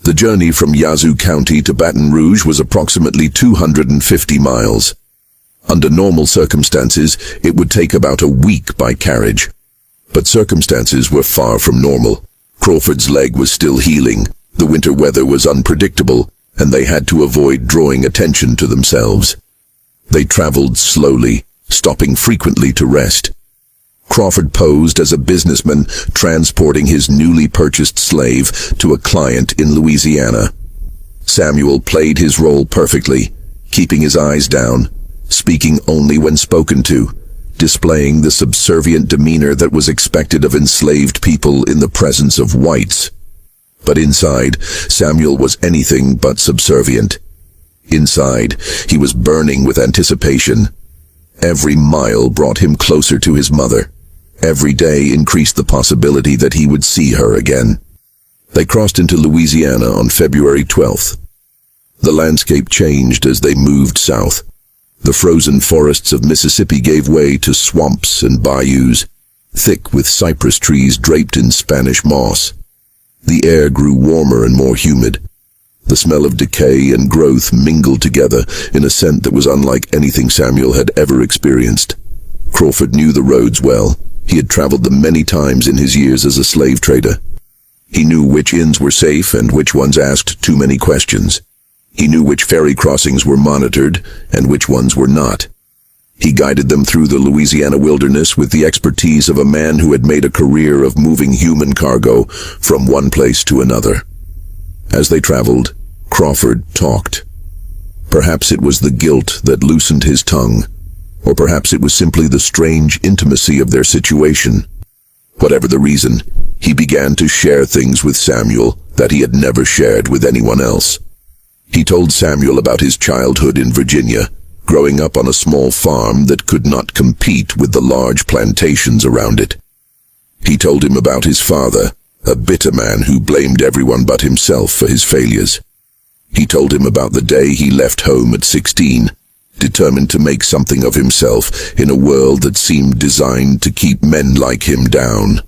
Speaker 1: The journey from Yazoo County to Baton Rouge was approximately 250 miles. Under normal circumstances, it would take about a week by carriage. But circumstances were far from normal. Crawford's leg was still healing, the winter weather was unpredictable, and they had to avoid drawing attention to themselves. They traveled slowly, stopping frequently to rest. Crawford posed as a businessman transporting his newly purchased slave to a client in Louisiana. Samuel played his role perfectly, keeping his eyes down, speaking only when spoken to, displaying the subservient demeanor that was expected of enslaved people in the presence of whites. But inside, Samuel was anything but subservient. Inside, he was burning with anticipation. Every mile brought him closer to his mother. Every day increased the possibility that he would see her again. They crossed into Louisiana on February 12th. The landscape changed as they moved south. The frozen forests of Mississippi gave way to swamps and bayous, thick with cypress trees draped in Spanish moss. The air grew warmer and more humid. The smell of decay and growth mingled together in a scent that was unlike anything Samuel had ever experienced. Crawford knew the roads well. He had traveled them many times in his years as a slave trader. He knew which inns were safe and which ones asked too many questions. He knew which ferry crossings were monitored and which ones were not. He guided them through the Louisiana wilderness with the expertise of a man who had made a career of moving human cargo from one place to another. As they traveled, Crawford talked. Perhaps it was the guilt that loosened his tongue, or perhaps it was simply the strange intimacy of their situation. Whatever the reason, he began to share things with Samuel that he had never shared with anyone else. He told Samuel about his childhood in Virginia, growing up on a small farm that could not compete with the large plantations around it. He told him about his father, a bitter man who blamed everyone but himself for his failures. He told him about the day he left home at 16, determined to make something of himself in a world that seemed designed to keep men like him down.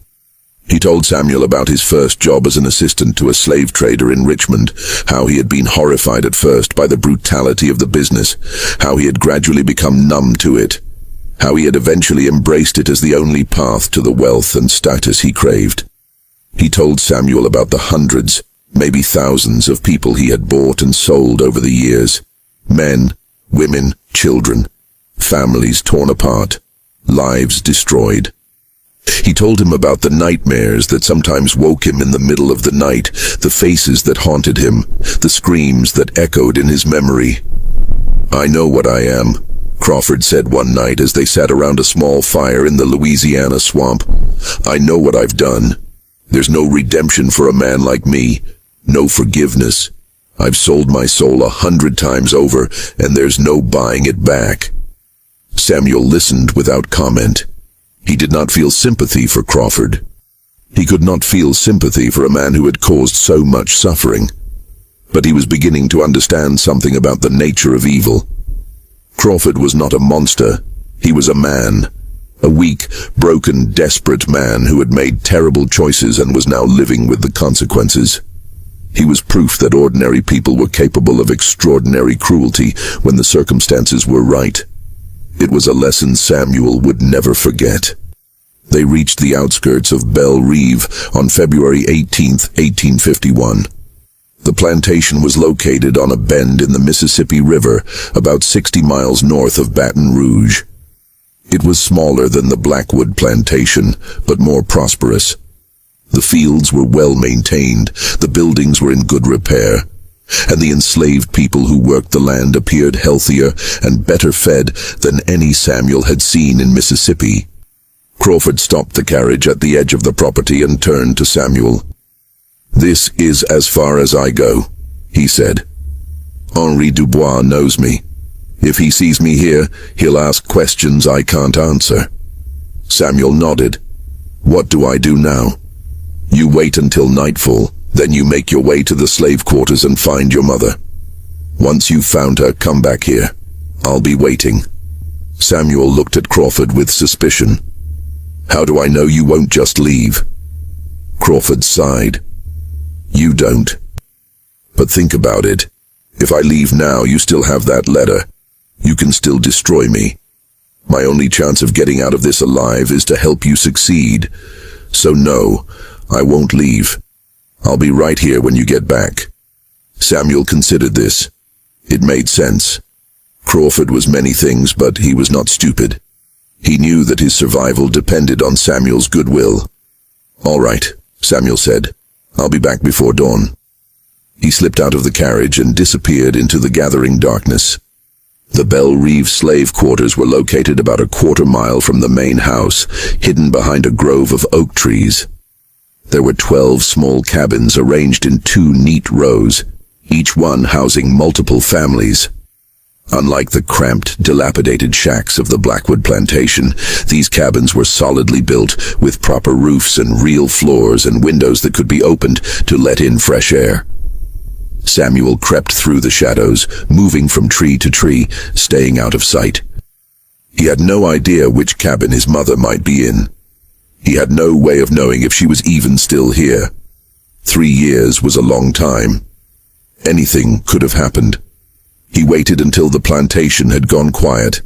Speaker 1: He told Samuel about his first job as an assistant to a slave trader in Richmond, how he had been horrified at first by the brutality of the business, how he had gradually become numb to it, how he had eventually embraced it as the only path to the wealth and status he craved. He told Samuel about the hundreds, maybe thousands of people he had bought and sold over the years. Men, women, children. Families torn apart, lives destroyed. He told him about the nightmares that sometimes woke him in the middle of the night, the faces that haunted him, the screams that echoed in his memory. "I know what I am," Crawford said one night as they sat around a small fire in the Louisiana swamp. "I know what I've done. There's no redemption for a man like me, no forgiveness. I've sold my soul 100 times over, and there's no buying it back." Samuel listened without comment. He did not feel sympathy for Crawford. He could not feel sympathy for a man who had caused so much suffering. But he was beginning to understand something about the nature of evil. Crawford was not a monster. He was a man. A weak, broken, desperate man who had made terrible choices and was now living with the consequences. He was proof that ordinary people were capable of extraordinary cruelty when the circumstances were right. It was a lesson Samuel would never forget. They reached the outskirts of Belle Rive on February 18, 1851. The plantation was located on a bend in the Mississippi River, about 60 miles north of Baton Rouge. It was smaller than the Blackwood plantation, but more prosperous. The fields were well maintained, the buildings were in good repair, and the enslaved people who worked the land appeared healthier and better fed than any Samuel had seen in Mississippi. Crawford stopped the carriage at the edge of the property and turned to Samuel. "This is as far as I go," he said. "Henri Dubois knows me. If he sees me here, he'll ask questions I can't answer." Samuel nodded. "What do I do now?" "You wait until nightfall. Then you make your way to the slave quarters and find your mother. Once you've found her, come back here. I'll be waiting." Samuel looked at Crawford with suspicion. "How do I know you won't just leave?" Crawford sighed. "You don't. But think about it. If I leave now, you still have that letter. You can still destroy me. My only chance of getting out of this alive is to help you succeed. So no, I won't leave. I'll be right here when you get back." Samuel considered this. It made sense. Crawford was many things, but he was not stupid. He knew that his survival depended on Samuel's goodwill. "All right," Samuel said. "I'll be back before dawn." He slipped out of the carriage and disappeared into the gathering darkness. The Belle Rive slave quarters were located about a quarter-mile from the main house, hidden behind a grove of oak trees. There were 12 small cabins arranged in 2 neat rows, each one housing multiple families. Unlike the cramped, dilapidated shacks of the Blackwood plantation, these cabins were solidly built, with proper roofs and real floors and windows that could be opened to let in fresh air. Samuel crept through the shadows, moving from tree to tree, staying out of sight. He had no idea which cabin his mother might be in. He had no way of knowing if she was even still here. 3 years was a long time. Anything could have happened. He waited until the plantation had gone quiet,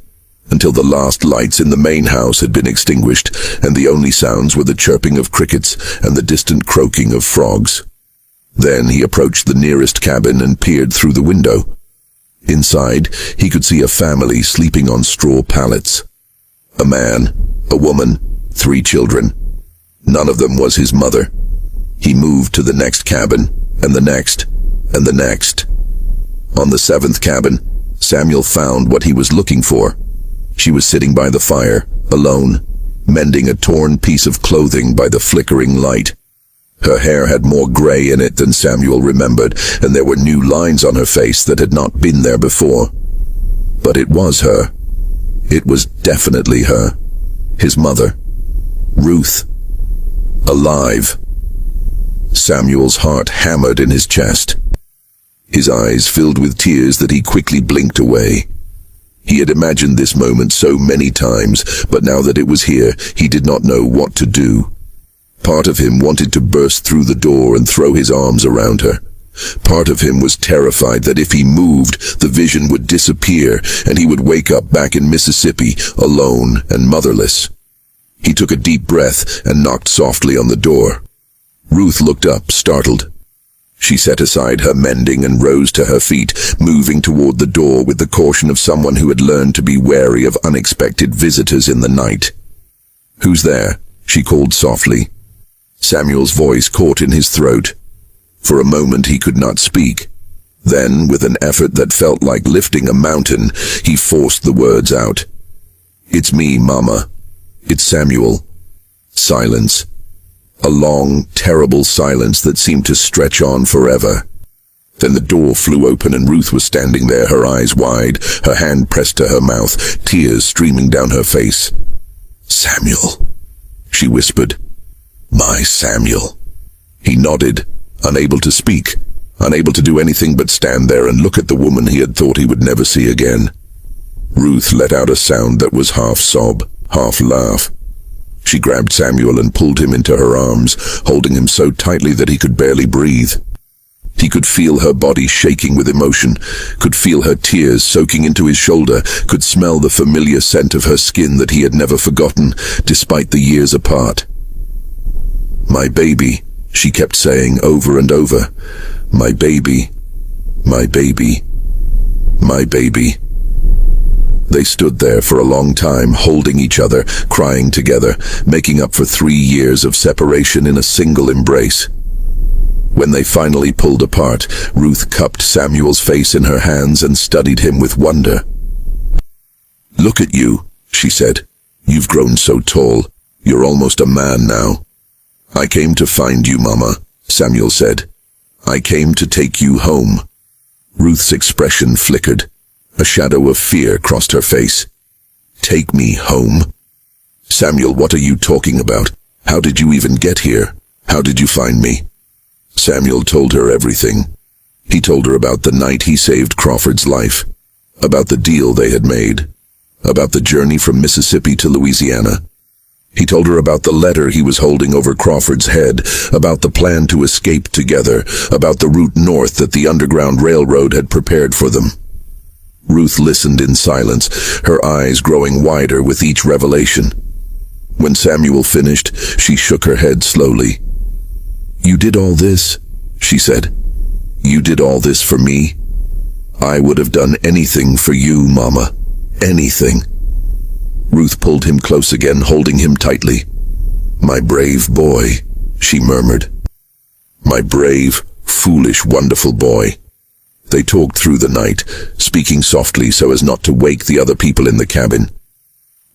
Speaker 1: until the last lights in the main house had been extinguished, and the only sounds were the chirping of crickets and the distant croaking of frogs. Then he approached the nearest cabin and peered through the window. Inside, he could see a family sleeping on straw pallets. A man, a woman, 3 children. None of them was his mother. He moved to the next cabin, and the next, and the next. On the 7th cabin, Samuel found what he was looking for. She was sitting by the fire, alone, mending a torn piece of clothing by the flickering light. Her hair had more gray in it than Samuel remembered, and there were new lines on her face that had not been there before. But it was her. It was definitely her. His mother. Ruth. Alive. Samuel's heart hammered in his chest. His eyes filled with tears that he quickly blinked away. He had imagined this moment so many times, but now that it was here, he did not know what to do. Part of him wanted to burst through the door and throw his arms around her. Part of him was terrified that if he moved, the vision would disappear and he would wake up back in Mississippi, alone and motherless. He took a deep breath and knocked softly on the door. Ruth looked up, startled. She set aside her mending and rose to her feet, moving toward the door with the caution of someone who had learned to be wary of unexpected visitors in the night. "Who's there?" she called softly. Samuel's voice caught in his throat. For a moment he could not speak. Then, with an effort that felt like lifting a mountain, he forced the words out. "It's me, Mama. It's Samuel." Silence. A long, terrible silence that seemed to stretch on forever. Then the door flew open and Ruth was standing there, her eyes wide, her hand pressed to her mouth, tears streaming down her face. "Samuel," she whispered. "My Samuel." He nodded, unable to speak, unable to do anything but stand there and look at the woman he had thought he would never see again. Ruth let out a sound that was half sob, half laugh. She grabbed Samuel and pulled him into her arms, holding him so tightly that he could barely breathe. He could feel her body shaking with emotion, could feel her tears soaking into his shoulder, could smell the familiar scent of her skin that he had never forgotten, despite the years apart. "My baby," she kept saying over and over. "My baby, my baby, my baby." They stood there for a long time, holding each other, crying together, making up for 3 years of separation in a single embrace. When they finally pulled apart, Ruth cupped Samuel's face in her hands and studied him with wonder. "Look at you," she said. "You've grown so tall. You're almost a man now." "I came to find you, Mama," Samuel said. "I came to take you home." Ruth's expression flickered. A shadow of fear crossed her face. "Take me home?" "Samuel, what are you talking about? How did you even get here? How did you find me?" Samuel told her everything. He told her about the night he saved Crawford's life, about the deal they had made, about the journey from Mississippi to Louisiana. He told her about the letter he was holding over Crawford's head, about the plan to escape together, about the route north that the Underground Railroad had prepared for them. Ruth listened in silence, her eyes growing wider with each revelation. When Samuel finished, she shook her head slowly. "You did all this," she said. "You did all this for me? I would have done anything for you, Mama. Anything." Ruth pulled him close again, holding him tightly. "My brave boy," she murmured. "My brave, foolish, wonderful boy." They talked through the night, speaking softly so as not to wake the other people in the cabin.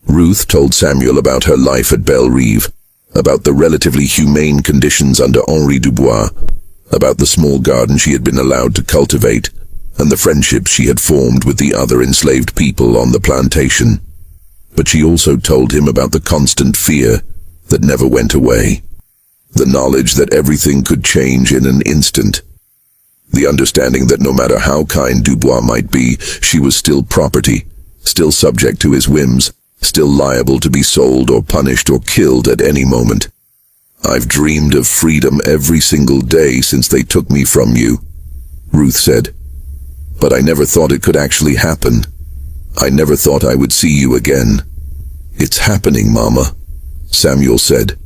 Speaker 1: Ruth told Samuel about her life at Belle Rive, about the relatively humane conditions under Henri Dubois, about the small garden she had been allowed to cultivate, and the friendships she had formed with the other enslaved people on the plantation. But she also told him about the constant fear that never went away, the knowledge that everything could change in an instant, the understanding that no matter how kind Dubois might be, she was still property, still subject to his whims, still liable to be sold or punished or killed at any moment. "I've dreamed of freedom every single day since they took me from you," Ruth said. "But I never thought it could actually happen. I never thought I would see you again." "It's happening, Mama," Samuel said.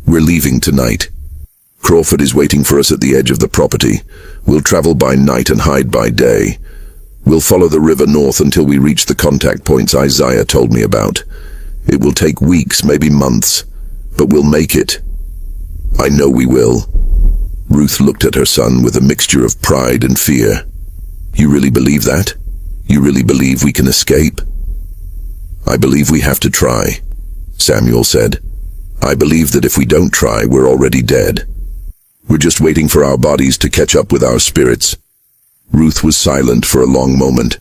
Speaker 1: "We're leaving tonight. Crawford is waiting for us at the edge of the property. We'll travel by night and hide by day. We'll follow the river north until we reach the contact points Isaiah told me about. It will take weeks, maybe months, but we'll make it. I know we will." Ruth looked at her son with a mixture of pride and fear. "You really believe that? You really believe we can escape?" "I believe we have to try," Samuel said. "I believe that if we don't try, we're already dead. We're just waiting for our bodies to catch up with our spirits." Ruth was silent for a long moment.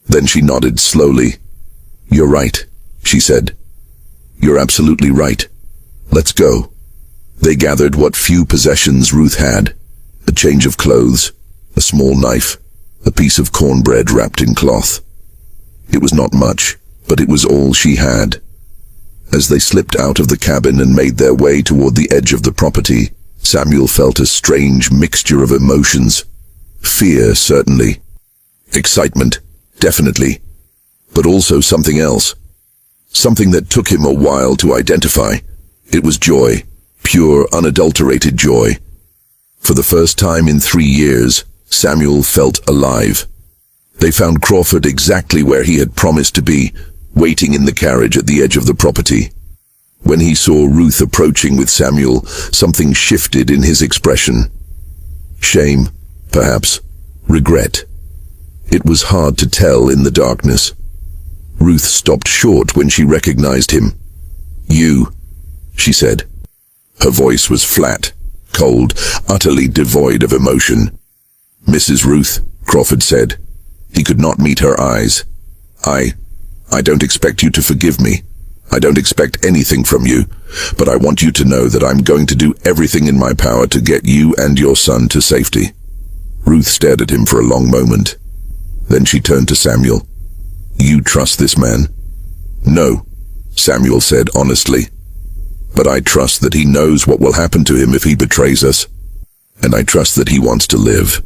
Speaker 1: Then she nodded slowly. "You're right," she said. "You're absolutely right. Let's go." They gathered what few possessions Ruth had: a change of clothes, a small knife, a piece of cornbread wrapped in cloth. It was not much, but it was all she had. As they slipped out of the cabin and made their way toward the edge of the property, Samuel felt a strange mixture of emotions. Fear, certainly. Excitement, definitely. But also something else. Something that took him a while to identify. It was joy. Pure, unadulterated joy. For the first time in 3 years, Samuel felt alive. They found Crawford exactly where he had promised to be, waiting in the carriage at the edge of the property. When he saw Ruth approaching with Samuel, something shifted in his expression. Shame, perhaps. Regret. It was hard to tell in the darkness. Ruth stopped short when she recognized him. "You," she said. Her voice was flat, cold, utterly devoid of emotion. "Mrs. Ruth," Crawford said. He could not meet her eyes. I don't expect you to forgive me. I don't expect anything from you, but I want you to know that I'm going to do everything in my power to get you and your son to safety." Ruth stared at him for a long moment. Then she turned to Samuel. "You trust this man?" "No," Samuel said honestly. "But I trust that he knows what will happen to him if he betrays us. And I trust that he wants to live."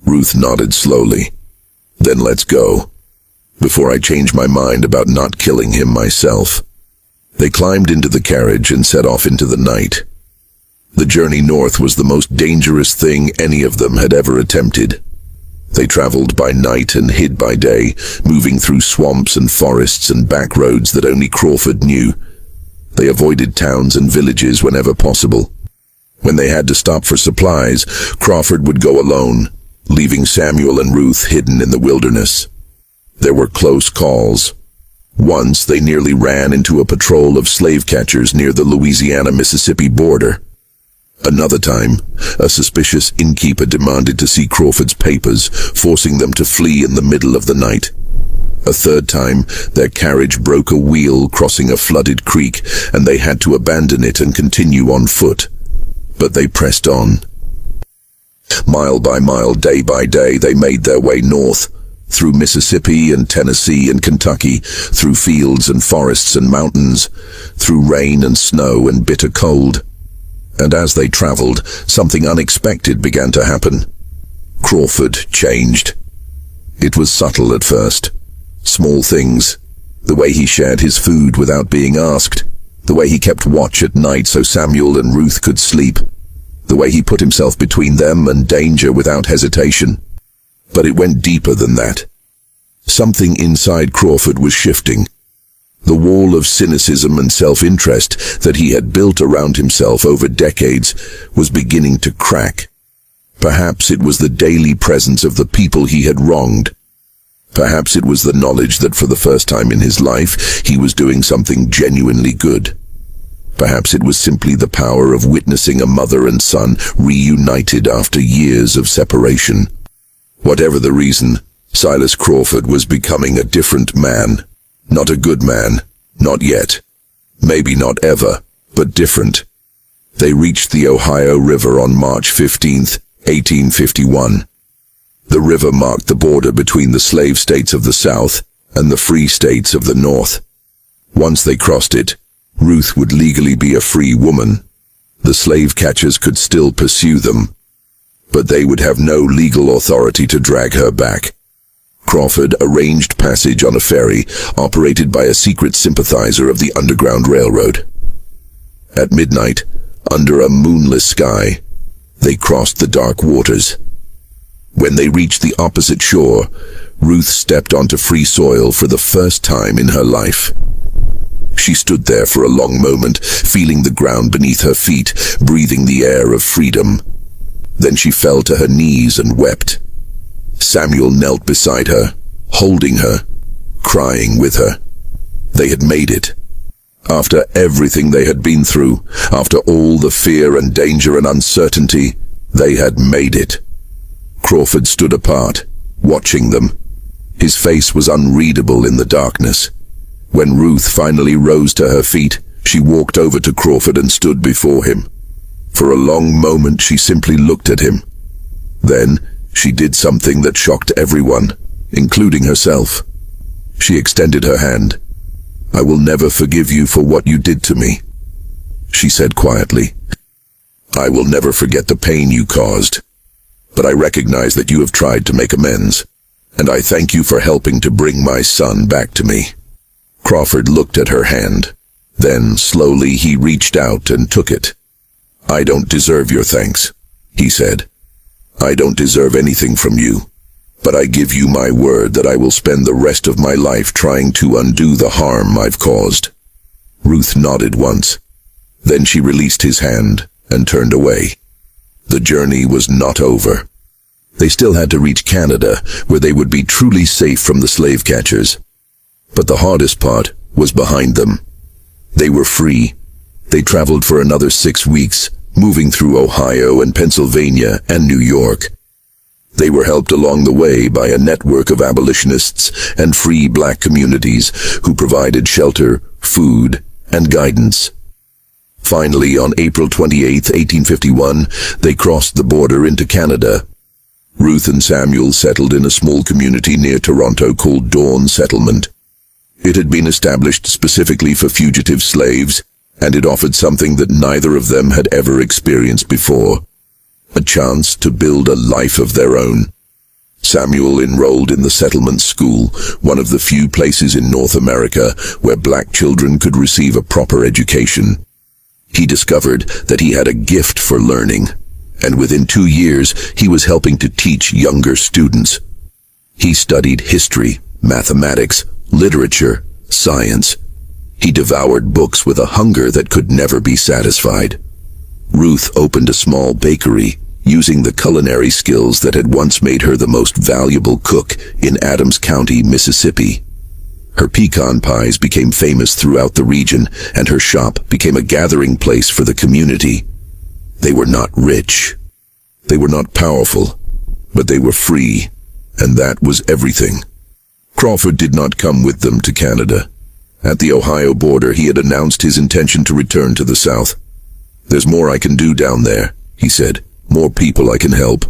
Speaker 1: Ruth nodded slowly. "Then let's go, before I change my mind about not killing him myself." They climbed into the carriage and set off into the night. The journey north was the most dangerous thing any of them had ever attempted. They traveled by night and hid by day, moving through swamps and forests and back roads that only Crawford knew. They avoided towns and villages whenever possible. When they had to stop for supplies, Crawford would go alone, leaving Samuel and Ruth hidden in the wilderness. There were close calls. Once they nearly ran into a patrol of slave catchers near the Louisiana-Mississippi border. Another time, a suspicious innkeeper demanded to see Crawford's papers, forcing them to flee in the middle of the night. A third time, their carriage broke a wheel crossing a flooded creek, and they had to abandon it and continue on foot. But they pressed on. Mile by mile, day by day, they made their way north, through Mississippi and Tennessee and Kentucky, through fields and forests and mountains, through rain and snow and bitter cold. And as they traveled, something unexpected began to happen. Crawford changed. It was subtle at first. Small things. The way he shared his food without being asked. The way he kept watch at night so Samuel and Ruth could sleep. The way he put himself between them and danger without hesitation. But it went deeper than that. Something inside Crawford was shifting. The wall of cynicism and self-interest that he had built around himself over decades was beginning to crack. Perhaps it was the daily presence of the people he had wronged. Perhaps it was the knowledge that for the first time in his life he was doing something genuinely good. Perhaps it was simply the power of witnessing a mother and son reunited after years of separation. Whatever the reason, Silas Crawford was becoming a different man. Not a good man, not yet. Maybe not ever, but different. They reached the Ohio River on March 15, 1851. The river marked the border between the slave states of the South and the free states of the North. Once they crossed it, Ruth would legally be a free woman. The slave catchers could still pursue them, but they would have no legal authority to drag her back. Crawford arranged passage on a ferry operated by a secret sympathizer of the Underground Railroad. At midnight, under a moonless sky, they crossed the dark waters. When they reached the opposite shore, Ruth stepped onto free soil for the first time in her life. She stood there for a long moment, feeling the ground beneath her feet, breathing the air of freedom. Then she fell to her knees and wept. Samuel knelt beside her, holding her, crying with her. They had made it. After everything they had been through, after all the fear and danger and uncertainty, they had made it. Crawford stood apart, watching them. His face was unreadable in the darkness. When Ruth finally rose to her feet, she walked over to Crawford and stood before him. For a long moment she simply looked at him. Then she did something that shocked everyone, including herself. She extended her hand. "I will never forgive you for what you did to me," she said quietly. "I will never forget the pain you caused. But I recognize that you have tried to make amends, and I thank you for helping to bring my son back to me." Crawford looked at her hand. Then, slowly, he reached out and took it. "I don't deserve your thanks," he said. "I don't deserve anything from you, but I give you my word that I will spend the rest of my life trying to undo the harm I've caused." Ruth nodded once. Then she released his hand and turned away. The journey was not over. They still had to reach Canada, where they would be truly safe from the slave catchers. But the hardest part was behind them. They were free. They traveled for another 6 weeks, moving through Ohio and Pennsylvania and New York. They were helped along the way by a network of abolitionists and free black communities who provided shelter, food, and guidance. Finally, on April 28, 1851, they crossed the border into Canada. Ruth and Samuel settled in a small community near Toronto called Dawn Settlement. It had been established specifically for fugitive slaves, and it offered something that neither of them had ever experienced before: a chance to build a life of their own. Samuel enrolled in the settlement school, one of the few places in North America where black children could receive a proper education. He discovered that he had a gift for learning, and within 2 years he was helping to teach younger students. He studied history, mathematics, literature, science. He devoured books with a hunger that could never be satisfied. Ruth opened a small bakery, using the culinary skills that had once made her the most valuable cook in Adams County, Mississippi. Her pecan pies became famous throughout the region, and her shop became a gathering place for the community. They were not rich. They were not powerful, but they were free, and that was everything. Crawford did not come with them to Canada. At the Ohio border, he had announced his intention to return to the South. "There's more I can do down there," he said. "More people I can help.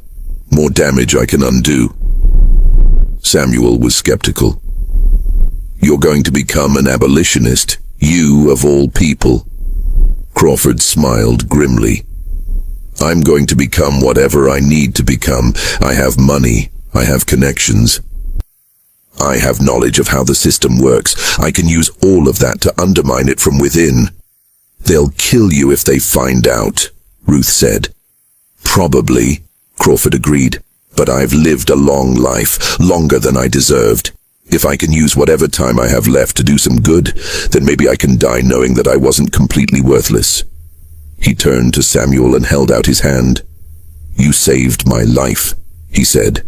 Speaker 1: More damage I can undo." Samuel was skeptical. "You're going to become an abolitionist, you of all people." Crawford smiled grimly. "I'm going to become whatever I need to become. I have money. I have connections. I have knowledge of how the system works. I can use all of that to undermine it from within." "They'll kill you if they find out," Ruth said. "Probably," Crawford agreed, "but I've lived a long life, longer than I deserved. If I can use whatever time I have left to do some good, then maybe I can die knowing that I wasn't completely worthless." He turned to Samuel and held out his hand. "You saved my life," he said.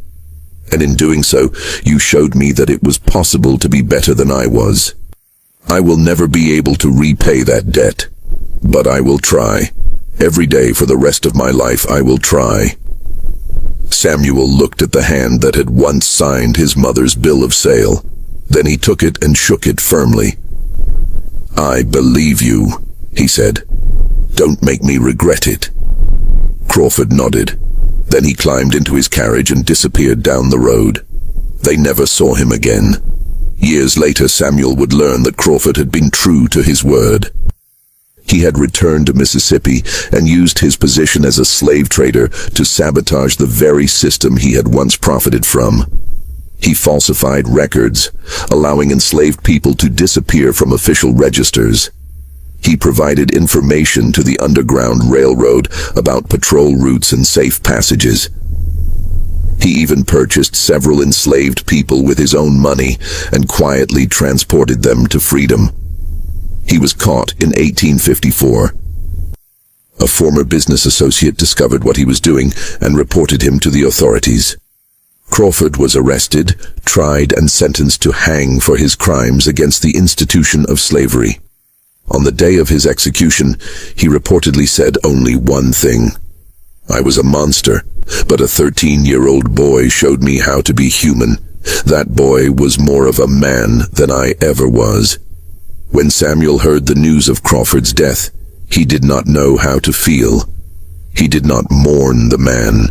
Speaker 1: "And in doing so, you showed me that it was possible to be better than I was. I will never be able to repay that debt, but I will try. Every day for the rest of my life, I will try." Samuel looked at the hand that had once signed his mother's bill of sale. Then he took it and shook it firmly. "I believe you," he said. "Don't make me regret it." Crawford nodded. Then he climbed into his carriage and disappeared down the road. They never saw him again. Years later, Samuel would learn that Crawford had been true to his word. He had returned to Mississippi and used his position as a slave trader to sabotage the very system he had once profited from. He falsified records, allowing enslaved people to disappear from official registers. He provided information to the Underground Railroad about patrol routes and safe passages. He even purchased several enslaved people with his own money and quietly transported them to freedom. He was caught in 1854. A former business associate discovered what he was doing and reported him to the authorities. Crawford was arrested, tried, and sentenced to hang for his crimes against the institution of slavery. On the day of his execution, he reportedly said only one thing: "I was a monster, but a 13-year-old boy showed me how to be human. That boy was more of a man than I ever was." When Samuel heard the news of Crawford's death, he did not know how to feel. He did not mourn the man.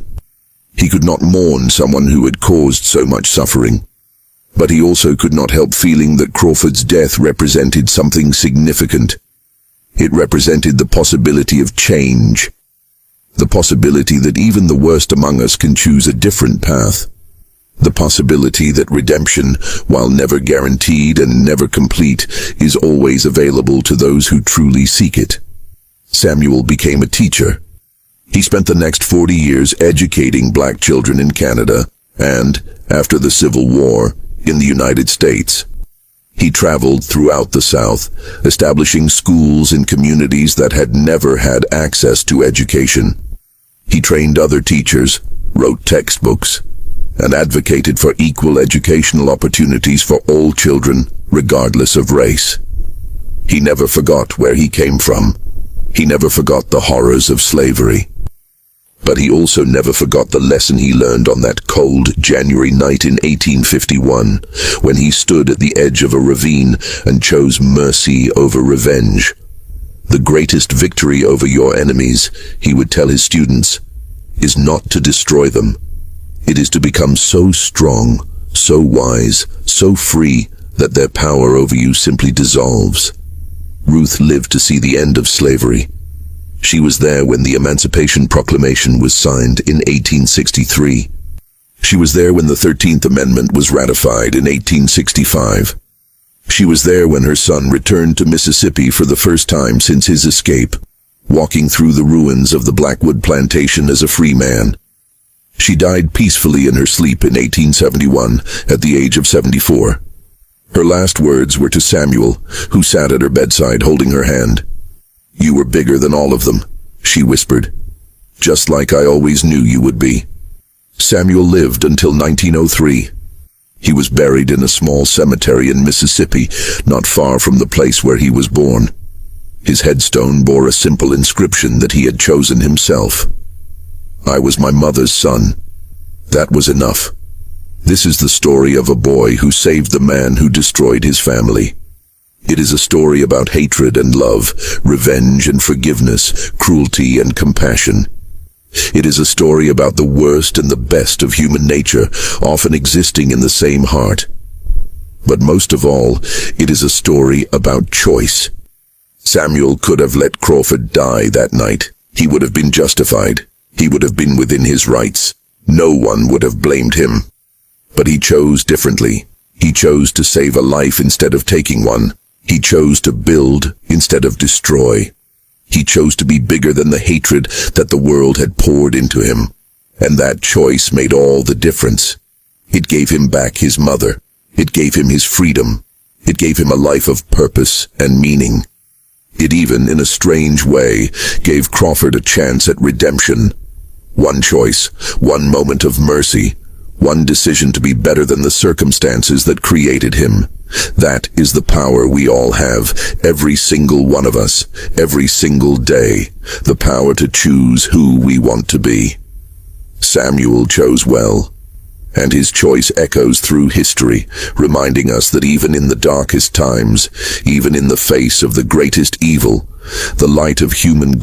Speaker 1: He could not mourn someone who had caused so much suffering. But he also could not help feeling that Crawford's death represented something significant. It represented the possibility of change. The possibility that even the worst among us can choose a different path. The possibility that redemption, while never guaranteed and never complete, is always available to those who truly seek it. Samuel became a teacher. He spent the next 40 years educating black children in Canada and, after the Civil War, in the United States. He traveled throughout the South, establishing schools in communities that had never had access to education. He trained other teachers, wrote textbooks, and advocated for equal educational opportunities for all children, regardless of race. He never forgot where he came from. He never forgot the horrors of slavery. But he also never forgot the lesson he learned on that cold January night in 1851, when he stood at the edge of a ravine and chose mercy over revenge. The greatest victory over your enemies, he would tell his students, is not to destroy them. It is to become so strong, so wise, so free, that their power over you simply dissolves. Ruth lived to see the end of slavery. She was there when the Emancipation Proclamation was signed in 1863. She was there when the 13th Amendment was ratified in 1865. She was there when her son returned to Mississippi for the first time since his escape, walking through the ruins of the Blackwood plantation as a free man. She died peacefully in her sleep in 1871 at the age of 74. Her last words were to Samuel, who sat at her bedside holding her hand. "You were bigger than all of them," she whispered. "Just like I always knew you would be." Samuel lived until 1903. He was buried in a small cemetery in Mississippi, not far from the place where he was born. His headstone bore a simple inscription that he had chosen himself. "I was my mother's son. That was enough." This is the story of a boy who saved the man who destroyed his family. It is a story about hatred and love, revenge and forgiveness, cruelty and compassion. It is a story about the worst and the best of human nature, often existing in the same heart. But most of all, it is a story about choice. Samuel could have let Crawford die that night. He would have been justified. He would have been within his rights. No one would have blamed him. But he chose differently. He chose to save a life instead of taking one. He chose to build instead of destroy. He chose to be bigger than the hatred that the world had poured into him. And that choice made all the difference. It gave him back his mother. It gave him his freedom. It gave him a life of purpose and meaning. It even, in a strange way, gave Crawford a chance at redemption. One choice, one moment of mercy, one decision to be better than the circumstances that created him. That is the power we all have, every single one of us, every single day, the power to choose who we want to be. Samuel chose well, and his choice echoes through history, reminding us that even in the darkest times, even in the face of the greatest evil, the light of human